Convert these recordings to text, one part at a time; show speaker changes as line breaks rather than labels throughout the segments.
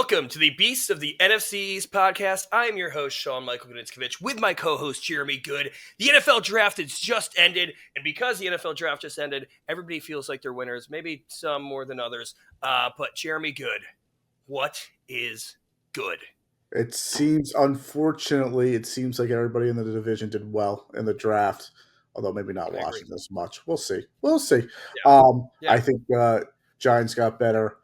Welcome to the Beasts of the NFC East podcast. I am your host, Sean Gnitzcavich, with my co-host, Jeremy Goode. The NFL draft has just ended, and because the NFL draft just ended, everybody feels like they're winners, maybe some more than others. But Jeremy Goode, what is good?
Unfortunately, it seems like everybody in the division did well in the draft, although maybe not Washington as much. We'll see. I think Giants got better.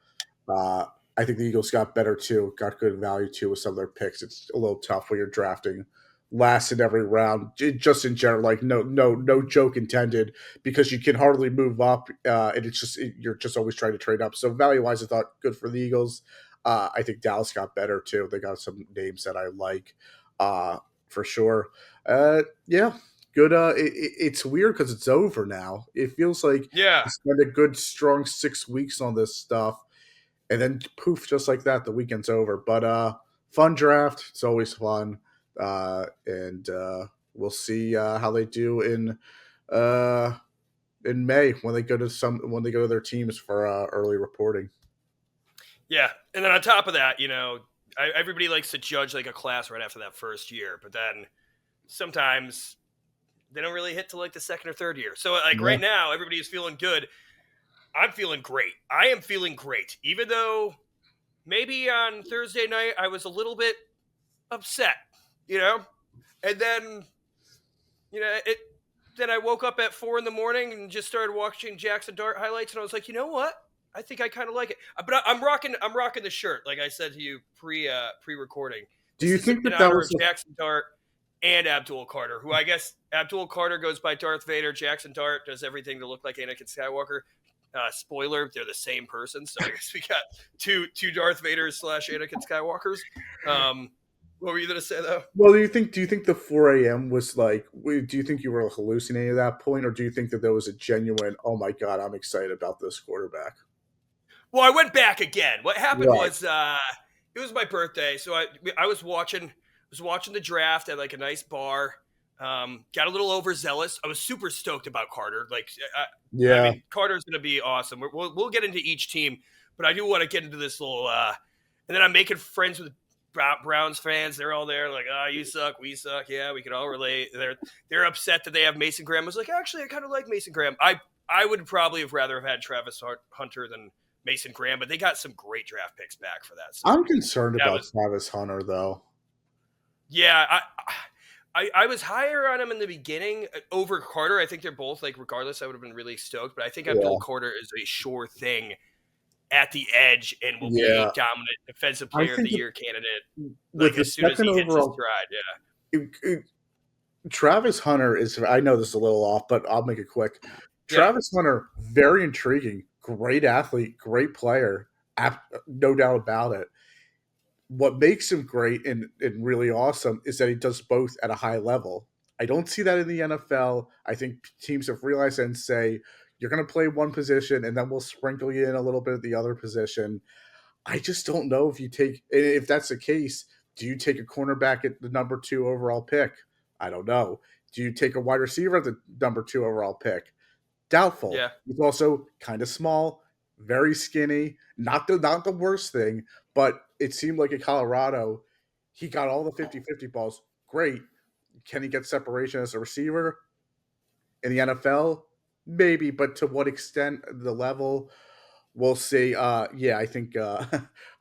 I think the Eagles got better too, got good value too with some of their picks. It's a little tough when you're drafting last in every round, just in general. Like no joke intended, because you can hardly move up, and you're just always trying to trade up. So value wise, I thought good for the Eagles. I think Dallas got better too. They got some names that I like, for sure. Yeah, good. It's weird because it's over now. It feels like you spend a good strong 6 weeks on this stuff, and then poof, just like that, the weekend's over. But fun draft. It's always fun. And we'll see how they do in May when they go to their teams for early reporting.
Yeah, and then on top of that, everybody likes to judge like a class right after that first year, but then sometimes they don't really hit to like the second or third year. So right now, everybody is feeling good. I'm feeling great. I am feeling great, even though maybe on Thursday night I was a little bit upset, and then, then I woke up at 4 a.m. and just started watching Jackson Dart highlights, and I was like, you know what? I think I kind of like it. But I'm rocking the shirt, like I said to you pre-recording.
Do you think that
was Jackson Dart and Abdul Carter, who I guess Abdul Carter goes by Darth Vader. Jackson Dart does everything to look like Anakin Skywalker. Spoiler, they're the same person. So I guess we got two Darth Vaders / Anakin Skywalkers. What were you going to say, though?
Well, do you think the 4 a.m. was like, do you think you were hallucinating at that point, or do you think that there was a genuine, oh my God, I'm excited about this quarterback?
Well, I went back again. What happened was it was my birthday, so I was watching the draft at like a nice bar. Got a little overzealous. I was super stoked about Carter. I mean, Carter's going to be awesome. We'll get into each team, but I do want to get into this little. And then I'm making friends with Browns fans. They're all there, like, you suck, we suck. Yeah, we can all relate. They're upset that they have Mason Graham. I was like, actually, I kind of like Mason Graham. I would probably have rather have had Travis Hunter than Mason Graham, but they got some great draft picks back for that. So
I'm concerned about Travis Hunter, though.
Yeah, I was higher on him in the beginning over Carter. I think they're both, like, regardless, I would have been really stoked. But I think Abdul Carter is a sure thing at the edge and will be a dominant defensive player of the year candidate. Like, as soon as he hits his stride,
Travis Hunter is, I know this is a little off, but I'll make it quick. Travis Hunter, very intriguing, great athlete, great player, no doubt about it. What makes him great and really awesome is that he does both at a high level. I don't see that in the NFL. I think teams have realized that and say, you're going to play one position and then we'll sprinkle you in a little bit of the other position. I just don't know if that's the case, do you take a cornerback at the number 2 overall pick? I don't know. Do you take a wide receiver at the number 2 overall pick? Doubtful.
Yeah.
He's also kind of small, very skinny, not the worst thing, but it seemed like in Colorado, he got all the 50-50 balls. Great. Can he get separation as a receiver? In the NFL? Maybe, but to what extent, the level, we'll see. I think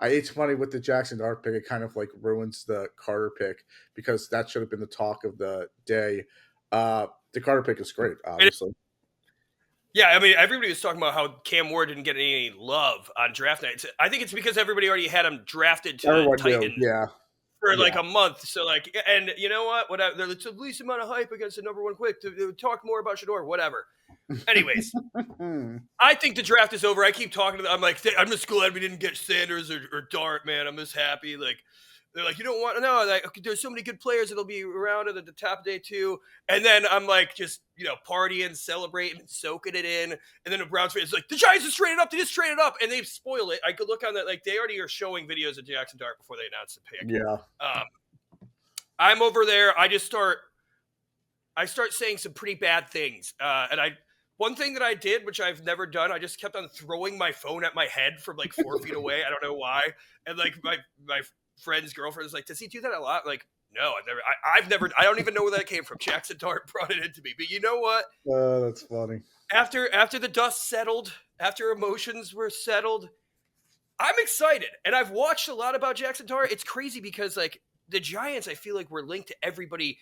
it's funny with the Jackson Dart pick, it kind of like ruins the Carter pick because that should have been the talk of the day. The Carter pick is great, obviously.
Yeah, I mean, everybody was talking about how Cam Ward didn't get any love on draft night. I think it's because everybody already had him drafted to the Titans for like a month. So, like, and you know what? There's the least amount of hype against the number 1 pick to talk more about Shador, whatever. Anyways, I think the draft is over. I keep talking to them. I'm like, I'm just glad we didn't get Sanders or Dart, man. I'm just happy. Like, they're like, you don't want to know. Like, there's so many good players that'll be around at the top of day 2. And then I'm like, just, partying, celebrating, soaking it in. And then the Browns fans like, the Giants just traded up. They just traded up. And they spoil it. I could look on that. Like, they already are showing videos of Jackson Dart before they announce the pick.
Yeah.
I'm over there. I start saying some pretty bad things. And One thing that I did, which I've never done, I just kept on throwing my phone at my head from like 4 feet away. I don't know why. And like my friend's girlfriend was like, "Does he do that a lot?" Like, no, I've never. I don't even know where that came from. Jackson Dart brought it into me. But you know what?
That's funny.
After the dust settled, after emotions were settled, I'm excited. And I've watched a lot about Jackson Dart. It's crazy because like the Giants, I feel like were linked to everybody.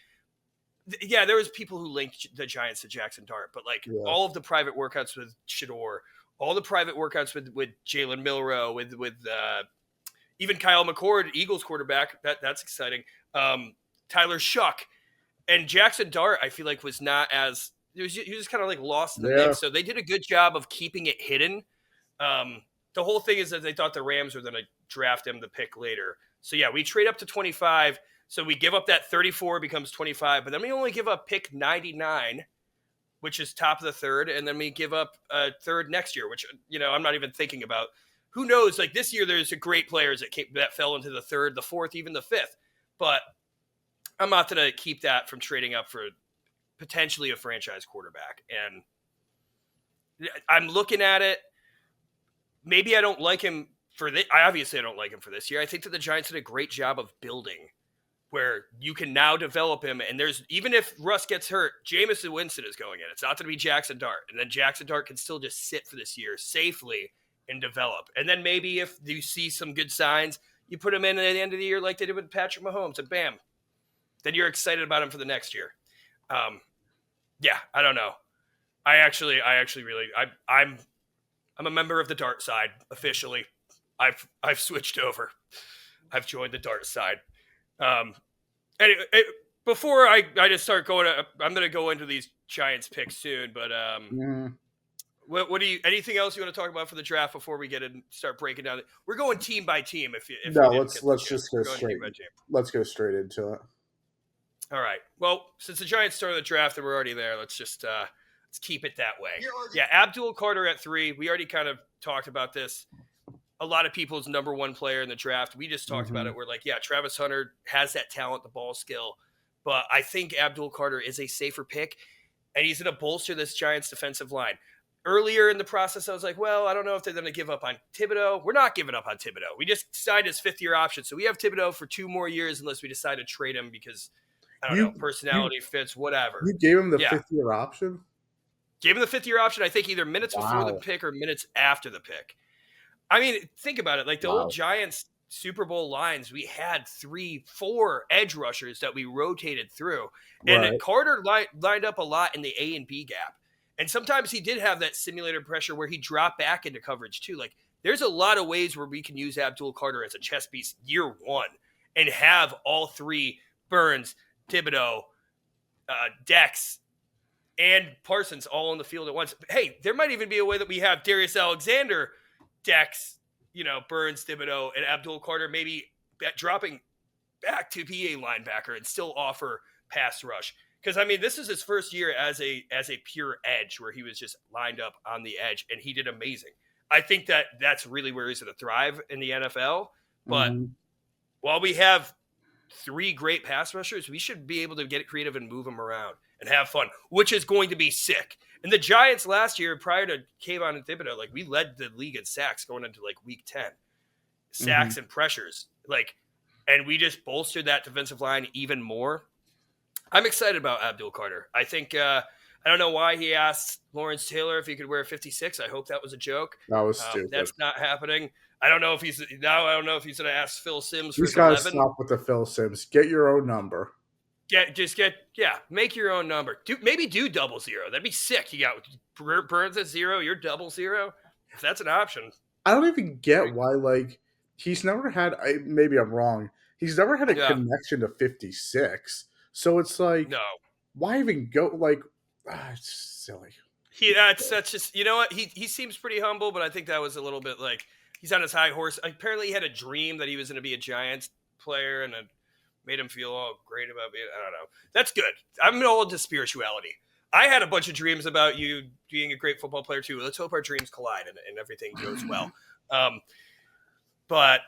Yeah, there was people who linked the Giants to Jackson Dart, but like all of the private workouts with Shador, all the private workouts with Jalen Milroe, with even Kyle McCord, Eagles quarterback. That's exciting. Tyler Shuck and Jackson Dart, I feel like was not as he was just kind of like lost in the mix. So they did a good job of keeping it hidden. The whole thing is that they thought the Rams were going to draft him the pick later. So yeah, we trade up to 25. So we give up that 34 becomes 25, but then we only give up pick 99, which is top of the third, and then we give up a third next year, which I'm not even thinking about. Who knows? Like this year, there's great players that fell into the third, the fourth, even the fifth. But I'm not going to keep that from trading up for potentially a franchise quarterback. And I'm looking at it. Maybe I don't like him for this. Obviously, I don't like him for this year. I think that the Giants did a great job of building where you can now develop him. And there's, even if Russ gets hurt, Jameson Winston is going in. It's not going to be Jackson Dart. And then Jackson Dart can still just sit for this year safely and develop. And then maybe if you see some good signs, you put him in at the end of the year like they did with Patrick Mahomes, and bam, then you're excited about him for the next year. Yeah, I don't know. I actually really, I'm a member of the Dart side officially. I've switched over. I've joined the Dart side. Anyway, before I just start going, I'm going to go into these Giants picks soon. But what do you? Anything else you want to talk about for the draft before we get in, start breaking down? We're going team by team.
Let's just go straight. Let's go straight into it.
All right. Well, since the Giants started the draft and we're already there, let's just let's keep it that way. Yeah, Abdul Carter at 3. We already kind of talked about this. A lot of people's number one player in the draft. We just talked about it. We're like, yeah, Travis Hunter has that talent, the ball skill. But I think Abdul Carter is a safer pick, and he's going to bolster this Giants defensive line. Earlier in the process, I was like, well, I don't know if they're going to give up on Thibodeau. We're not giving up on Thibodeau. We just signed his 5th-year option. So we have Thibodeau for 2 more years unless we decide to trade him because, I don't know, personality fits, whatever.
You gave him the 5th-year option?
Gave him the 5th-year option, I think either minutes before the pick or minutes after the pick. I mean, think about it. Like the old Giants Super Bowl lines, we had 3, 4 edge rushers that we rotated through. And Carter lined up a lot in the A and B gap. And sometimes he did have that simulator pressure where he dropped back into coverage too. Like there's a lot of ways where we can use Abdul Carter as a chess piece year 1 and have all 3, Burns, Thibodeau, Dex, and Parsons all on the field at once. Hey, there might even be a way that we have Darius Alexander, Dex, Burns, Thibodeau, and Abdul Carter maybe dropping back to be a linebacker and still offer pass rush. Because, I mean, this is his first year as a pure edge where he was just lined up on the edge, and he did amazing. I think that's really where he's going to thrive in the NFL. But while we have 3 great pass rushers, we should be able to get creative and move them around and have fun, which is going to be sick. And the Giants last year, prior to Kayvon and Thibodeau, like we led the league in sacks going into like week 10. Sacks and pressures. And we just bolstered that defensive line even more. I'm excited about Abdul Carter. I think I don't know why he asked Lawrence Taylor if he could wear 56. I hope that was a joke.
That was stupid.
That's not happening. I don't know if he's going to ask Phil Simms for
his 11. He's got to stop with the Phil Simms. Get your own number. Make your own number. Maybe do 00. That'd be sick. You got Burns at 0, you're 00. If that's an option. I don't even get why, he's never had, maybe I'm wrong, he's never had a connection to 56. So it's no. Why even go, it's silly. That's just, you know what? He seems pretty humble, but I think that was a little bit he's on his high horse. Apparently he had a dream that he was going to be a Giants player and made him feel all great about being, I don't know. That's good. I'm all into spirituality. I had a bunch of dreams about you being a great football player too. Let's hope our dreams collide and everything goes well. But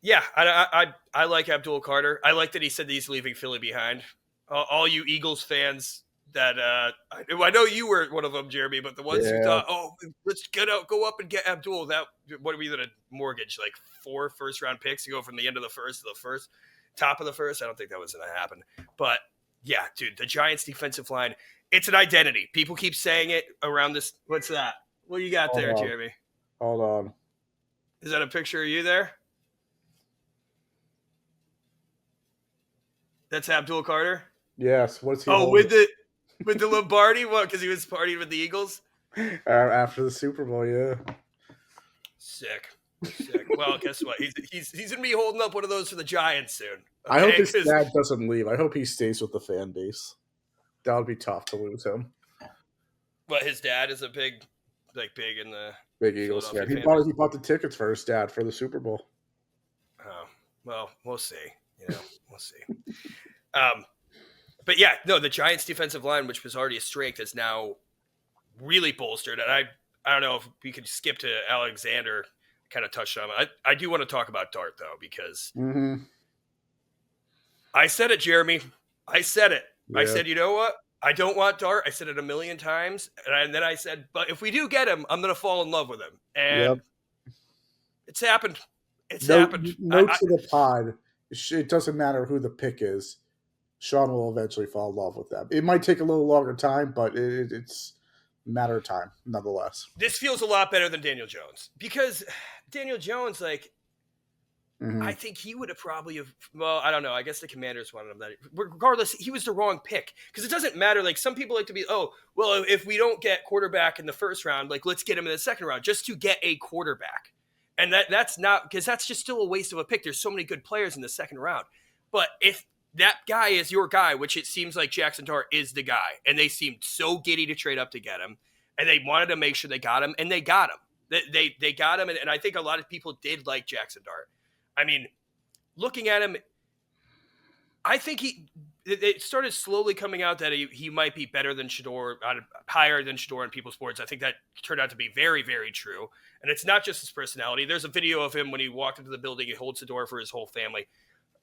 yeah, I like Abdul Carter. I like that he said that he's leaving Philly behind. All you Eagles fans,
that I know you were one of them, Jeremy, but the ones who thought, oh, let's go up and get Abdul. That what are we gonna mortgage like 4 first-round picks to go from the end of the first to the first, top of the first? I don't think that was gonna happen. But yeah, dude, the Giants' defensive line, it's an identity. People keep saying it around this. What's that? What you got there, Jeremy?
Hold on.
Is that a picture of you there? That's Abdul Carter?
Yes. What's he?
Oh, with the Lombardi? What? Because he was partying with the Eagles?
After the Super Bowl, yeah.
Sick. Well, guess what? He's gonna be holding up one of those for the Giants soon.
Okay? I hope his dad doesn't leave. I hope he stays with the fan base. That would be tough to lose him.
But his dad is a big in the
big Eagles fan. He bought the tickets for his dad for the Super Bowl.
Oh, well, we'll see. We'll see. But yeah, no, the Giants' defensive line, which was already a strength, is now really bolstered. And I don't know if we could skip to Alexander. Kind of touched on it. I do want to talk about Dart though, because I said it, Jeremy. I said it. Yeah. I said, you know what? I don't want Dart. I said it a million times, and then I said, but if we do get him, I'm gonna fall in love with him. And it's happened. It's happened.
Note to the pod. It doesn't matter who the pick is. Sean will eventually fall in love with them. It might take a little longer time, but it's a matter of time, nonetheless.
This feels a lot better than Daniel Jones, because Daniel Jones, I think he would have probably well, I don't know. I guess the Commanders wanted him. That regardless, he was the wrong pick, because it doesn't matter. Like, some people like to be, oh, well, if we don't get quarterback in the first round, let's get him in the second round just to get a quarterback. And that's not, because that's just still a waste of a pick. There's so many good players in the second round. But if that guy is your guy, which it seems like Jackson Dart is the guy, and they seemed so giddy to trade up to get him, and they wanted to make sure they got him, and they got him. They got him, and I think a lot of people did like Jackson Dart. I mean, looking at him, I think it started slowly coming out that he might be better than Shedeur, higher than Shedeur in people's boards. I think that turned out to be very, very true. And it's not just his personality. There's a video of him when he walked into the building. He holds the door for his whole family.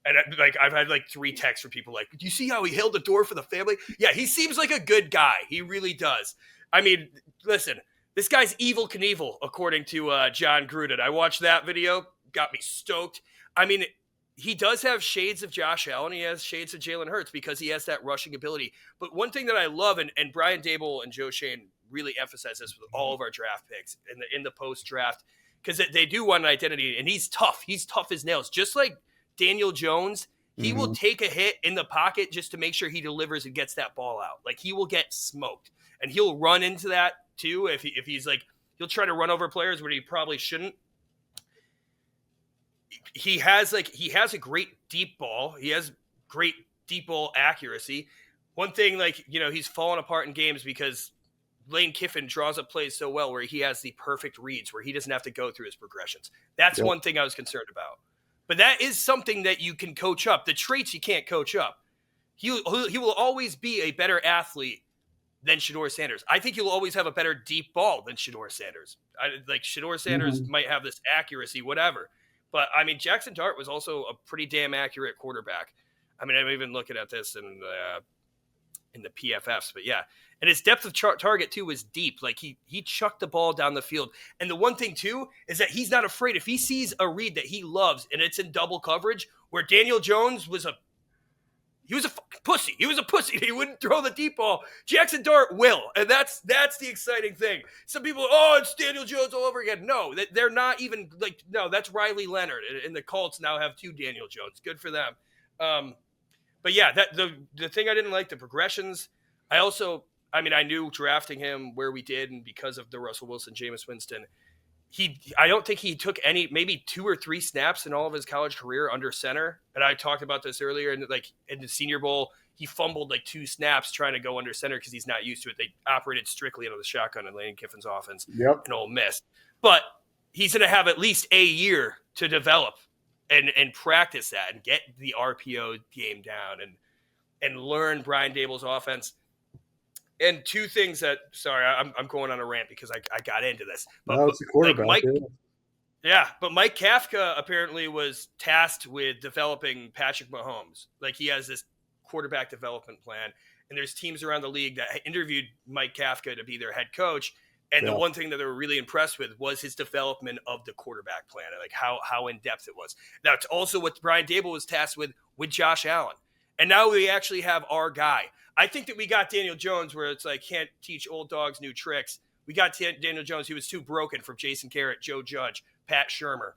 And I've had 3 texts from people do you see how he held the door for the family? Yeah, he seems like a good guy. He really does. I mean, listen, this guy's Evel Knievel, according to John Gruden. I watched that video, got me stoked. I mean, he does have shades of Josh Allen. He has shades of Jalen Hurts because he has that rushing ability. But one thing that I love, and Brian Dable and Joe Shane really emphasize this with all of our draft picks in the post-draft, because they do want an identity, and he's tough. He's tough as nails. Just like Daniel Jones, he will take a hit in the pocket just to make sure he delivers and gets that ball out. He will get smoked. And he'll run into that too if he's he'll try to run over players where he probably shouldn't. He has a great deep ball. He has great deep ball accuracy. One thing, he's fallen apart in games because Lane Kiffin draws up plays so well where he has the perfect reads where he doesn't have to go through his progressions. That's one thing I was concerned about. But that is something that you can coach up. The traits you can't coach up. He will always be a better athlete than Shedeur Sanders. I think he'll always have a better deep ball than Shedeur Sanders. Shedeur Sanders might have this accuracy, whatever. But, I mean, Jackson Dart was also a pretty damn accurate quarterback. I mean, I'm even looking at this in the PFFs. But, yeah. And his depth of target, too, was deep. He chucked the ball down the field. And the one thing, too, is that he's not afraid. If he sees a read that he loves and it's in double coverage, where Daniel Jones was a fucking pussy. He was a pussy. He wouldn't throw the deep ball. Jackson Dart will. And that's the exciting thing. Some people, it's Daniel Jones all over again. No, they're not even no, that's Riley Leonard. And the Colts now have 2 Daniel Jones. Good for them. But yeah, the thing I didn't like, the progressions. I knew drafting him where we did, and because of the Russell Wilson, Jameis Winston, I don't think he took maybe 2 or 3 snaps in all of his college career under center. And I talked about this earlier. And in the Senior Bowl, he fumbled 2 snaps trying to go under center because he's not used to it. They operated strictly out of the shotgun in Lane Kiffin's offense in Ole Miss. But he's going to have at least a year to develop and practice that and get the RPO game down and learn Brian Dable's offense. And 2 things that, sorry, I'm going on a rant because I got into this. But
it's a quarterback.
But Mike Kafka apparently was tasked with developing Patrick Mahomes. He has this quarterback development plan. and there's teams around the league that interviewed Mike Kafka to be their head coach. And the one thing that they were really impressed with was his development of the quarterback plan, like how in depth it was. That's also what Brian Daboll was tasked with Josh Allen. And now we actually have our guy. I think that we got Daniel Jones, where it's like can't teach old dogs new tricks. We got Daniel Jones. He was too broken from Jason Garrett, Joe Judge, Pat Shurmur.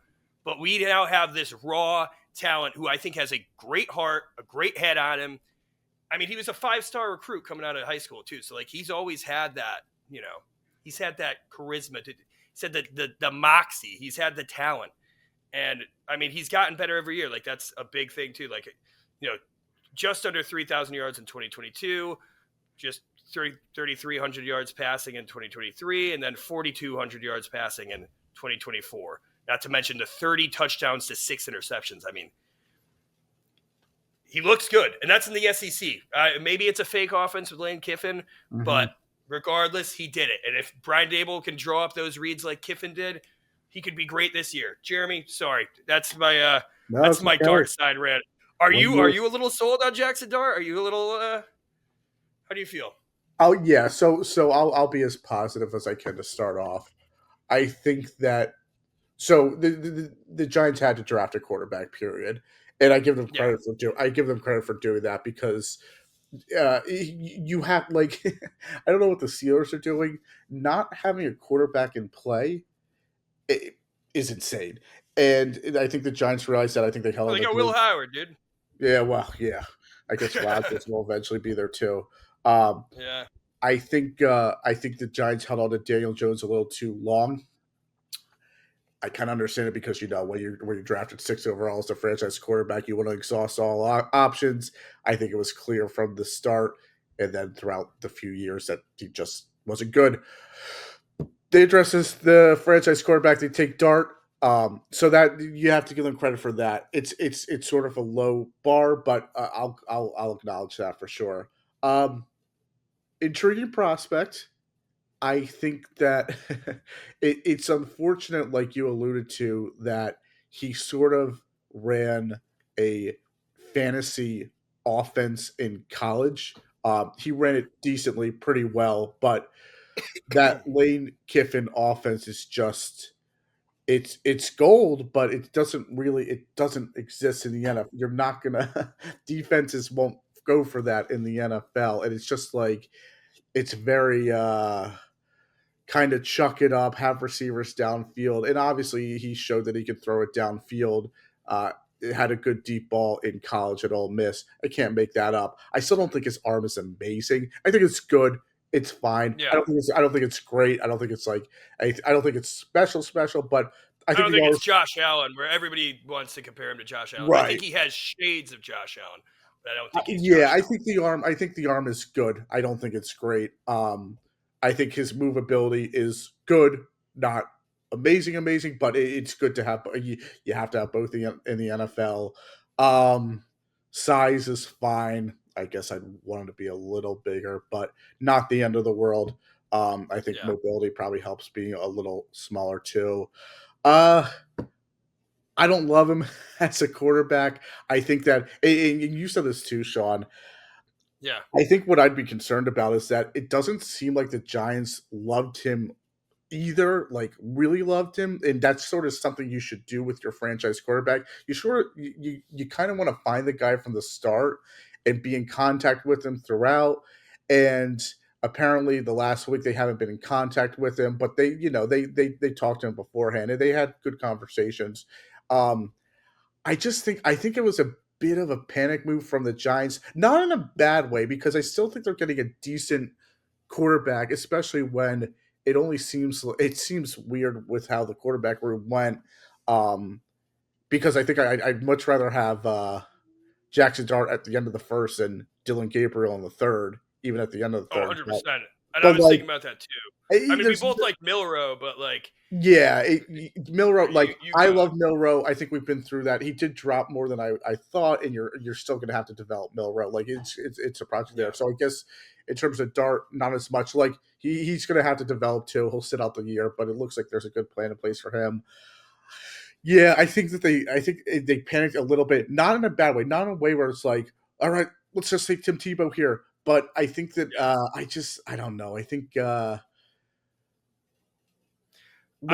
But we now have this raw talent who I think has a great heart, a great head on him. I mean, he was a 5-star recruit coming out of high school too. So like he's always had that, he's had that charisma. He said the moxie. He's had the talent. And I mean, he's gotten better every year. Like that's a big thing too. Like, just under 3,000 yards in 2022, just 3,300 yards passing in 2023, and then 4,200 yards passing in 2024. Not to mention the 30 touchdowns to 6 interceptions. I mean, he looks good, and that's in the SEC. Maybe it's a fake offense with Lane Kiffin, but regardless, he did it. And if Brian Daboll can draw up those reads like Kiffin did, he could be great this year. Jeremy, sorry, that's my dark side rant. Are you a little sold on Jackson Dart? Are you a little? How do you feel?
Oh yeah, so I'll be as positive as I can to start off. I think that the Giants had to draft a quarterback, period, and I give them credit for doing that because you have like I don't know what the Steelers are doing. Not having a quarterback in play is insane, and I think the Giants realized that. I think they held.
They got Will Howard, dude.
Yeah, well, yeah. I guess Rodgers will eventually be there too.
Yeah.
I think the Giants held on to Daniel Jones a little too long. I kind of understand it because when you're drafted 6th overall as a franchise quarterback, you want to exhaust all options. I think it was clear from the start, and then throughout the few years that he just wasn't good. They address the franchise quarterback. They take Dart. So that you have to give them credit for that. It's sort of a low bar, but I'll acknowledge that for sure. Intriguing prospect. I think that it's unfortunate, like you alluded to, that he sort of ran a fantasy offense in college. He ran it decently, pretty well, but that Lane Kiffin offense is just it's gold, but it doesn't exist in the NFL. You're not gonna defenses won't go for that in the NFL, and it's just like it's very kind of chuck it up, have receivers downfield, and obviously he showed that he could throw it downfield. It had a good deep ball in college at Ole Miss. I can't make that up. I still don't think his arm is amazing. I think it's good. It's fine.
Yeah.
I don't think it's great. I don't think it's like I don't think it's special. But
I don't think it's Josh Allen, where everybody wants to compare him to Josh Allen. Right. I think he has shades of Josh Allen, but I don't think he's Josh Allen.
I think the arm is good. I don't think it's great. I think his movability is good, not amazing, but it's good to have. You have to have both in the NFL. Size is fine. I guess I'd want him to be a little bigger, but not the end of the world. I think mobility probably helps being a little smaller too. I don't love him as a quarterback. I think that, and you said this too, Sean.
Yeah.
I think what I'd be concerned about is that it doesn't seem like the Giants loved him either, like really loved him, and that's sort of something you should do with your franchise quarterback. You kind of want to find the guy from the start and be in contact with him throughout. And apparently, the last week they haven't been in contact with him, but they talked to him beforehand and they had good conversations. I think it was a bit of a panic move from the Giants, not in a bad way, because I still think they're getting a decent quarterback, especially when it seems weird with how the quarterback room went. Because I think I'd much rather have Jackson Dart at the end of the first and Dylan Gabriel in the third, even at the end of the third.
100%. And I was thinking about that too. I mean, we both like Milroe, but like...
Yeah, Milroe, I love Milroe. I think we've been through that. He did drop more than I thought, and you're still going to have to develop Milroe. Like, it's a project there. So I guess in terms of Dart, not as much. Like, he's going to have to develop too. He'll sit out the year, but it looks like there's a good plan in place for him. Yeah, I think they panicked a little bit, not in a bad way, not in a way where it's like, all right, let's just take Tim Tebow here. but I think that I don't know. I think
I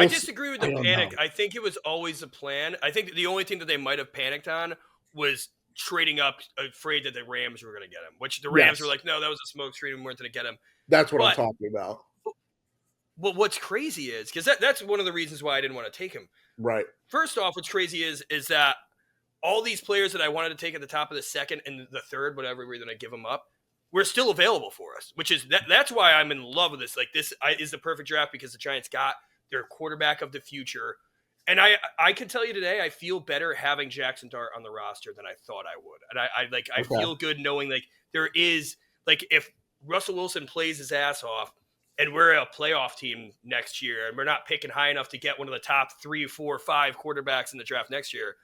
disagree with the panic.
Know.
I think it was always a plan. I think the only thing that they might have panicked on was trading up, afraid that the Rams were going to get him. Which the Rams were like, no, that was a smokescreen. We weren't going to get him.
That's what I'm talking about.
Well, what's crazy is because that's one of the reasons why I didn't want to take him.
Right.
First off, what's crazy is that all these players that I wanted to take at the top of the second and the third, whatever reason I give them up, were still available for us. Which is that's why I'm in love with this. Like this is the perfect draft because the Giants got their quarterback of the future. And I can tell you today, I feel better having Jackson Dart on the roster than I thought I would. And I feel good knowing like there is like if Russell Wilson plays his ass off and we're a playoff team next year and we're not picking high enough to get one of the top 3, 4, 5 quarterbacks in the draft next year,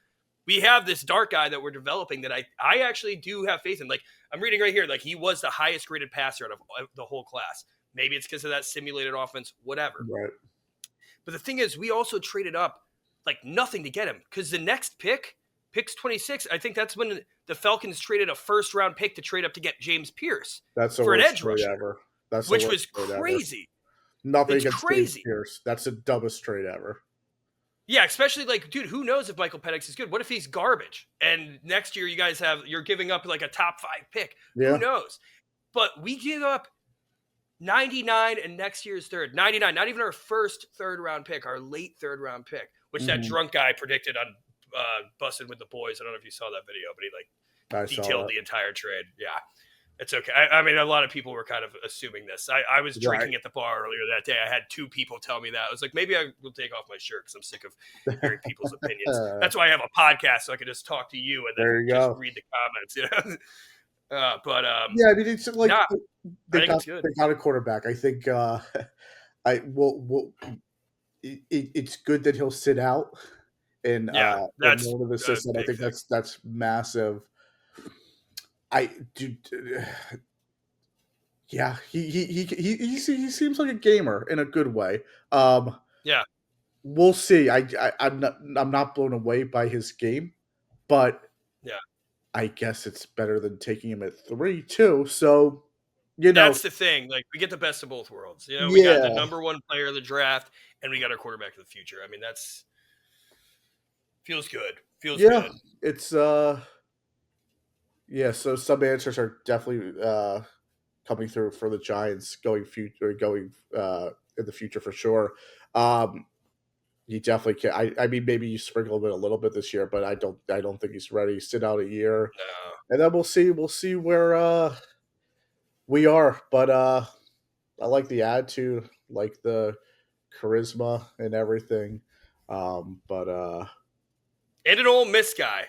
we have this Dart guy that we're developing that I actually do have faith in. Like I'm reading right here, like he was the highest graded passer out of the whole class. Maybe it's because of that simulated offense, whatever.
Right.
But the thing is, we also traded up like nothing to get him because the next pick's 26. I think that's when the Falcons traded a first-round pick to trade up to get James Pierce for an edge rusher
ever.
Which was crazy.
Nothing against James Pierce. That's the dumbest trade ever.
Yeah, especially like, dude, who knows if Michael Penix is good? What if he's garbage? And next year you're giving up like a top 5 pick. Yeah. Who knows? But we give up 99 and next year's third. 99, not even our first third-round pick, our late third-round pick, which that drunk guy predicted on Busted with the Boys. I don't know if you saw that video, but he like detailed the entire trade. Yeah, it's okay. I mean, a lot of people were kind of assuming this. I was drinking at the bar earlier that day. I had 2 people tell me that. I was like, maybe I will take off my shirt because I'm sick of hearing people's opinions. That's why I have a podcast, so I can just talk to you and then just read the comments, you know?
Yeah, I mean, it's like they got a quarterback. I think it's good that he'll sit out and that's one of the system. I think that's massive. Yeah, he seems like a gamer in a good way.
Yeah,
we'll see. I'm not blown away by his game, but
yeah.
I guess it's better than taking him at 3 too. So,
that's the thing. Like we get the best of both worlds. You know, we got the number 1 player of the draft, and we got our quarterback of the future. I mean, that's feels good. Feels good.
It's yeah. So some answers are definitely coming through for the Giants going in the future for sure. You definitely can. I mean, maybe you sprinkle a little bit this year, but I don't think he's ready. Sit out a year, and then we'll see. We'll see where we are. But I like the attitude, like the charisma and everything. And
an Ole Miss guy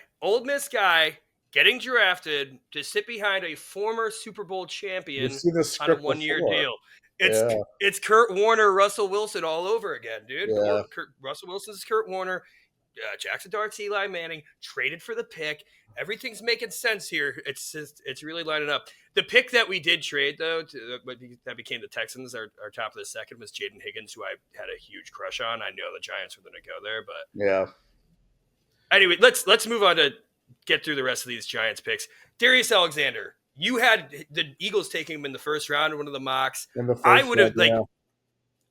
getting drafted to sit behind a former Super Bowl champion on a 1-year deal. It's Kurt Warner, Russell Wilson all over again, dude. Yeah. Russell Wilson's Kurt Warner, Jackson Dart's Eli Manning, traded for the pick. Everything's making sense here. It's really lining up. The pick that we did trade, though, that became the Texans, our top of the second, was Jaden Higgins, who I had a huge crush on. I know the Giants were going to go there, but
yeah.
Anyway, let's move on to get through the rest of these Giants picks. Darius Alexander. You had the Eagles taking him in the first round, one of the mocks. I would have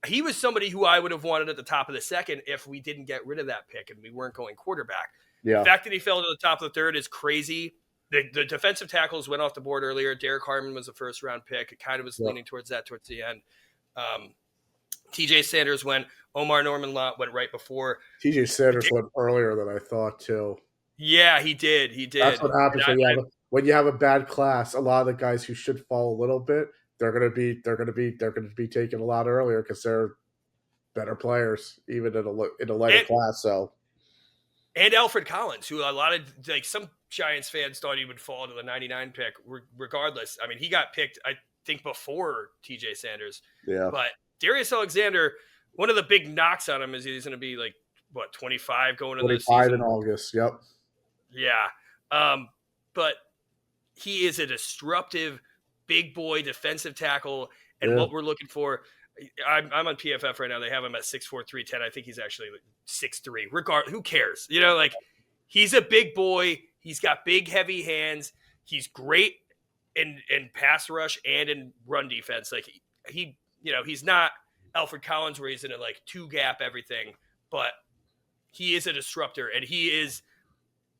he was somebody who I would have wanted at the top of the second if we didn't get rid of that pick and we weren't going quarterback.
Yeah.
The fact that he fell to the top of the third is crazy. The defensive tackles went off the board earlier. Derek Harmon was a first round pick. It kind of was leaning towards that towards the end. TJ Sanders went. Omar Norman Lott went right before.
TJ Sanders went earlier than I thought too.
Yeah, he did. That's
what happens when you have a bad class. A lot of the guys who should fall a little bit, they're going to be taken a lot earlier because they're better players, even in a lighter class. So,
and Alfred Collins, who a lot of some Giants fans thought he would fall to the 99 pick. Regardless, I mean, he got picked, I think, before TJ Sanders.
Yeah,
but Darius Alexander, one of the big knocks on him is he's going to be 25 going into the season.
25 in August. Yep.
Yeah. But he is a disruptive big boy defensive tackle. And what we're looking for, I'm on PFF right now. They have him at 6'4", 310. I think he's actually 6'3". Who cares? He's a big boy. He's got big, heavy hands. He's great in pass rush and in run defense. Like he he's not Alfred Collins where he's in a like 2-gap everything, but he is a disruptor, and he is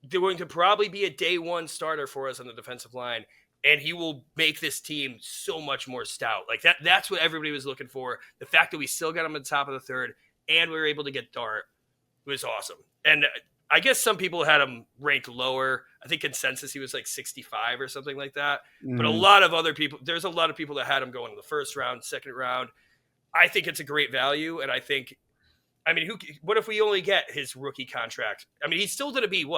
going to probably be a day one starter for us on the defensive line. And he will make this team so much more stout. Like that's what everybody was looking for. The fact that we still got him at the top of the third and we were able to get Dart was awesome. And I guess some people had him ranked lower. I think consensus he was like 65 or something like that. But a lot of other people, there's a lot of people that had him going in the first round, second round. I think it's a great value. And I think, I mean, what if we only get his rookie contract? I mean, he's still going to be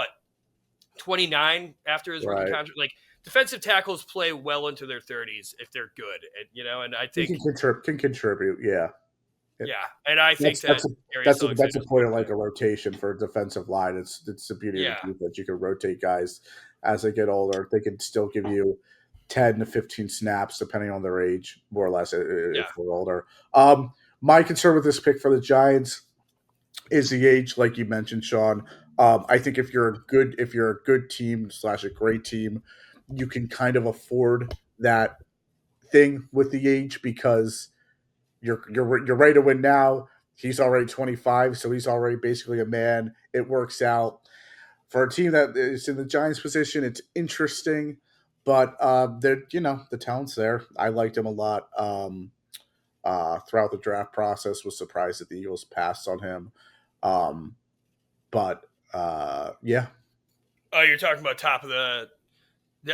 29 after his rookie contract? Like, defensive tackles play well into their 30s if they're good, and I think
he can contribute. Yeah,
and I think
that's a point of like a rotation for a defensive line. It's the beauty of the defense. You can rotate guys as they get older. They can still give you 10 to 15 snaps depending on their age, more or less, if they're older. My concern with this pick for the Giants is the age, like you mentioned, Sean. I think if you're a good team / a great team, you can kind of afford that thing with the age because you're ready to win now. He's already 25, so he's already basically a man. It works out for a team that is in the Giants' position. It's interesting, but the talent's there. I liked him a lot throughout the draft process. Was surprised that the Eagles passed on him, yeah.
Oh, you're talking about top of the.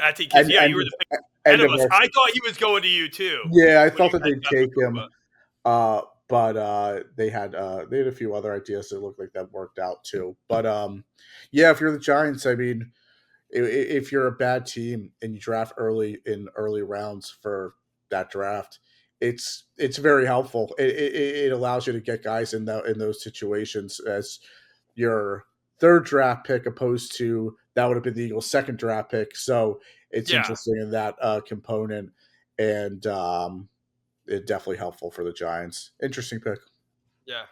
I think you were the pick ahead of us. I thought he was going to you too.
Yeah, I thought that they'd take him, but they had a few other ideas that looked like that worked out too. But if you're the Giants, I mean, if you're a bad team and you draft early rounds for that draft, it's very helpful. It allows you to get guys in those situations as your third draft pick opposed to that would have been the Eagles' second draft pick. So it's interesting in that component, and it's definitely helpful for the Giants. Interesting pick.
Yeah.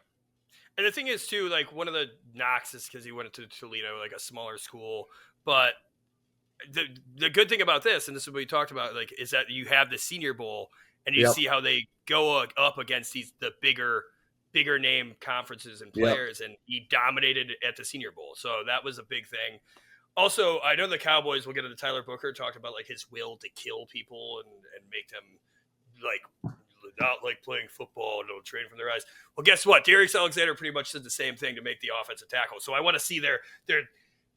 And the thing is, too, like one of the knocks is because he went to Toledo, like a smaller school. But the good thing about this, and this is what we talked about, like, is that you have the Senior Bowl, and you see how they go up against the bigger name conferences and players, and he dominated at the Senior Bowl. So that was a big thing. Also, I know the Cowboys will get into Tyler Booker, talked about like his will to kill people and make them like not like playing football and don't train from their eyes. Well, guess what? Darius Alexander pretty much did the same thing to make the offensive tackle. So I want to see their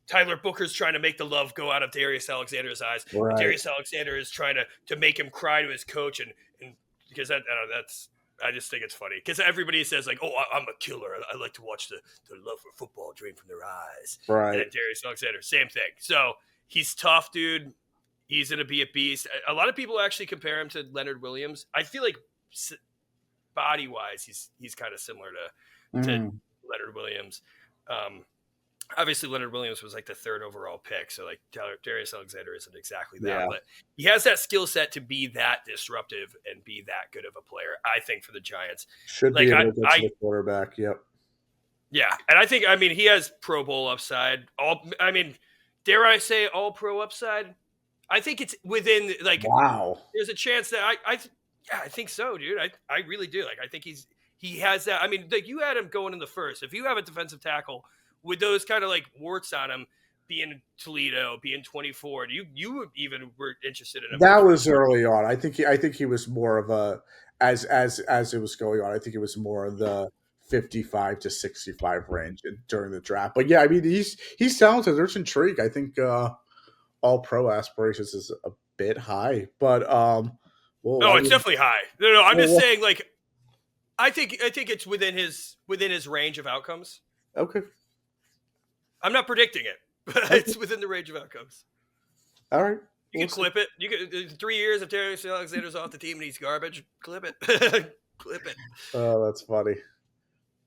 Tyler Booker's trying to make the love go out of Darius Alexander's eyes. Right. Darius Alexander is trying to make him cry to his coach, and because I just think it's funny because everybody says like, "Oh, I'm a killer. I like to watch the love for football drain from their eyes."
Right.
And then Darius Alexander, same thing. So he's tough, dude. He's going to be a beast. A lot of people actually compare him to Leonard Williams. I feel like body wise, he's kind of similar to Leonard Williams. Obviously, Leonard Williams was like the third overall pick, so like Darius Alexander isn't exactly that, but he has that skill set to be that disruptive and be that good of a player. I think for the Giants,
should be able to get to the quarterback. Yep.
Yeah, and I think he has Pro Bowl upside. Dare I say all Pro upside? I think it's within like.
Wow.
There's a chance that I think so, dude. I really do. Like I think he has that. I mean, like you had him going in the first. If you have a defensive tackle with those kind of like warts on him, being Toledo, being 24, you even were interested in him.
That was early on. I think he was more of a as it was going on. I think it was more of the 55 to 65 range during the draft. But yeah, I mean he's talented. There's intrigue. I think all pro aspirations is a bit high, but
it's definitely high. No, I'm just saying like I think it's within his range of outcomes.
Okay.
I'm not predicting it, but it's within the range of outcomes.
All right.
You can clip it. You can 3 years if Darius Alexander's off the team and he's garbage. Clip it. Clip it.
Oh, that's funny.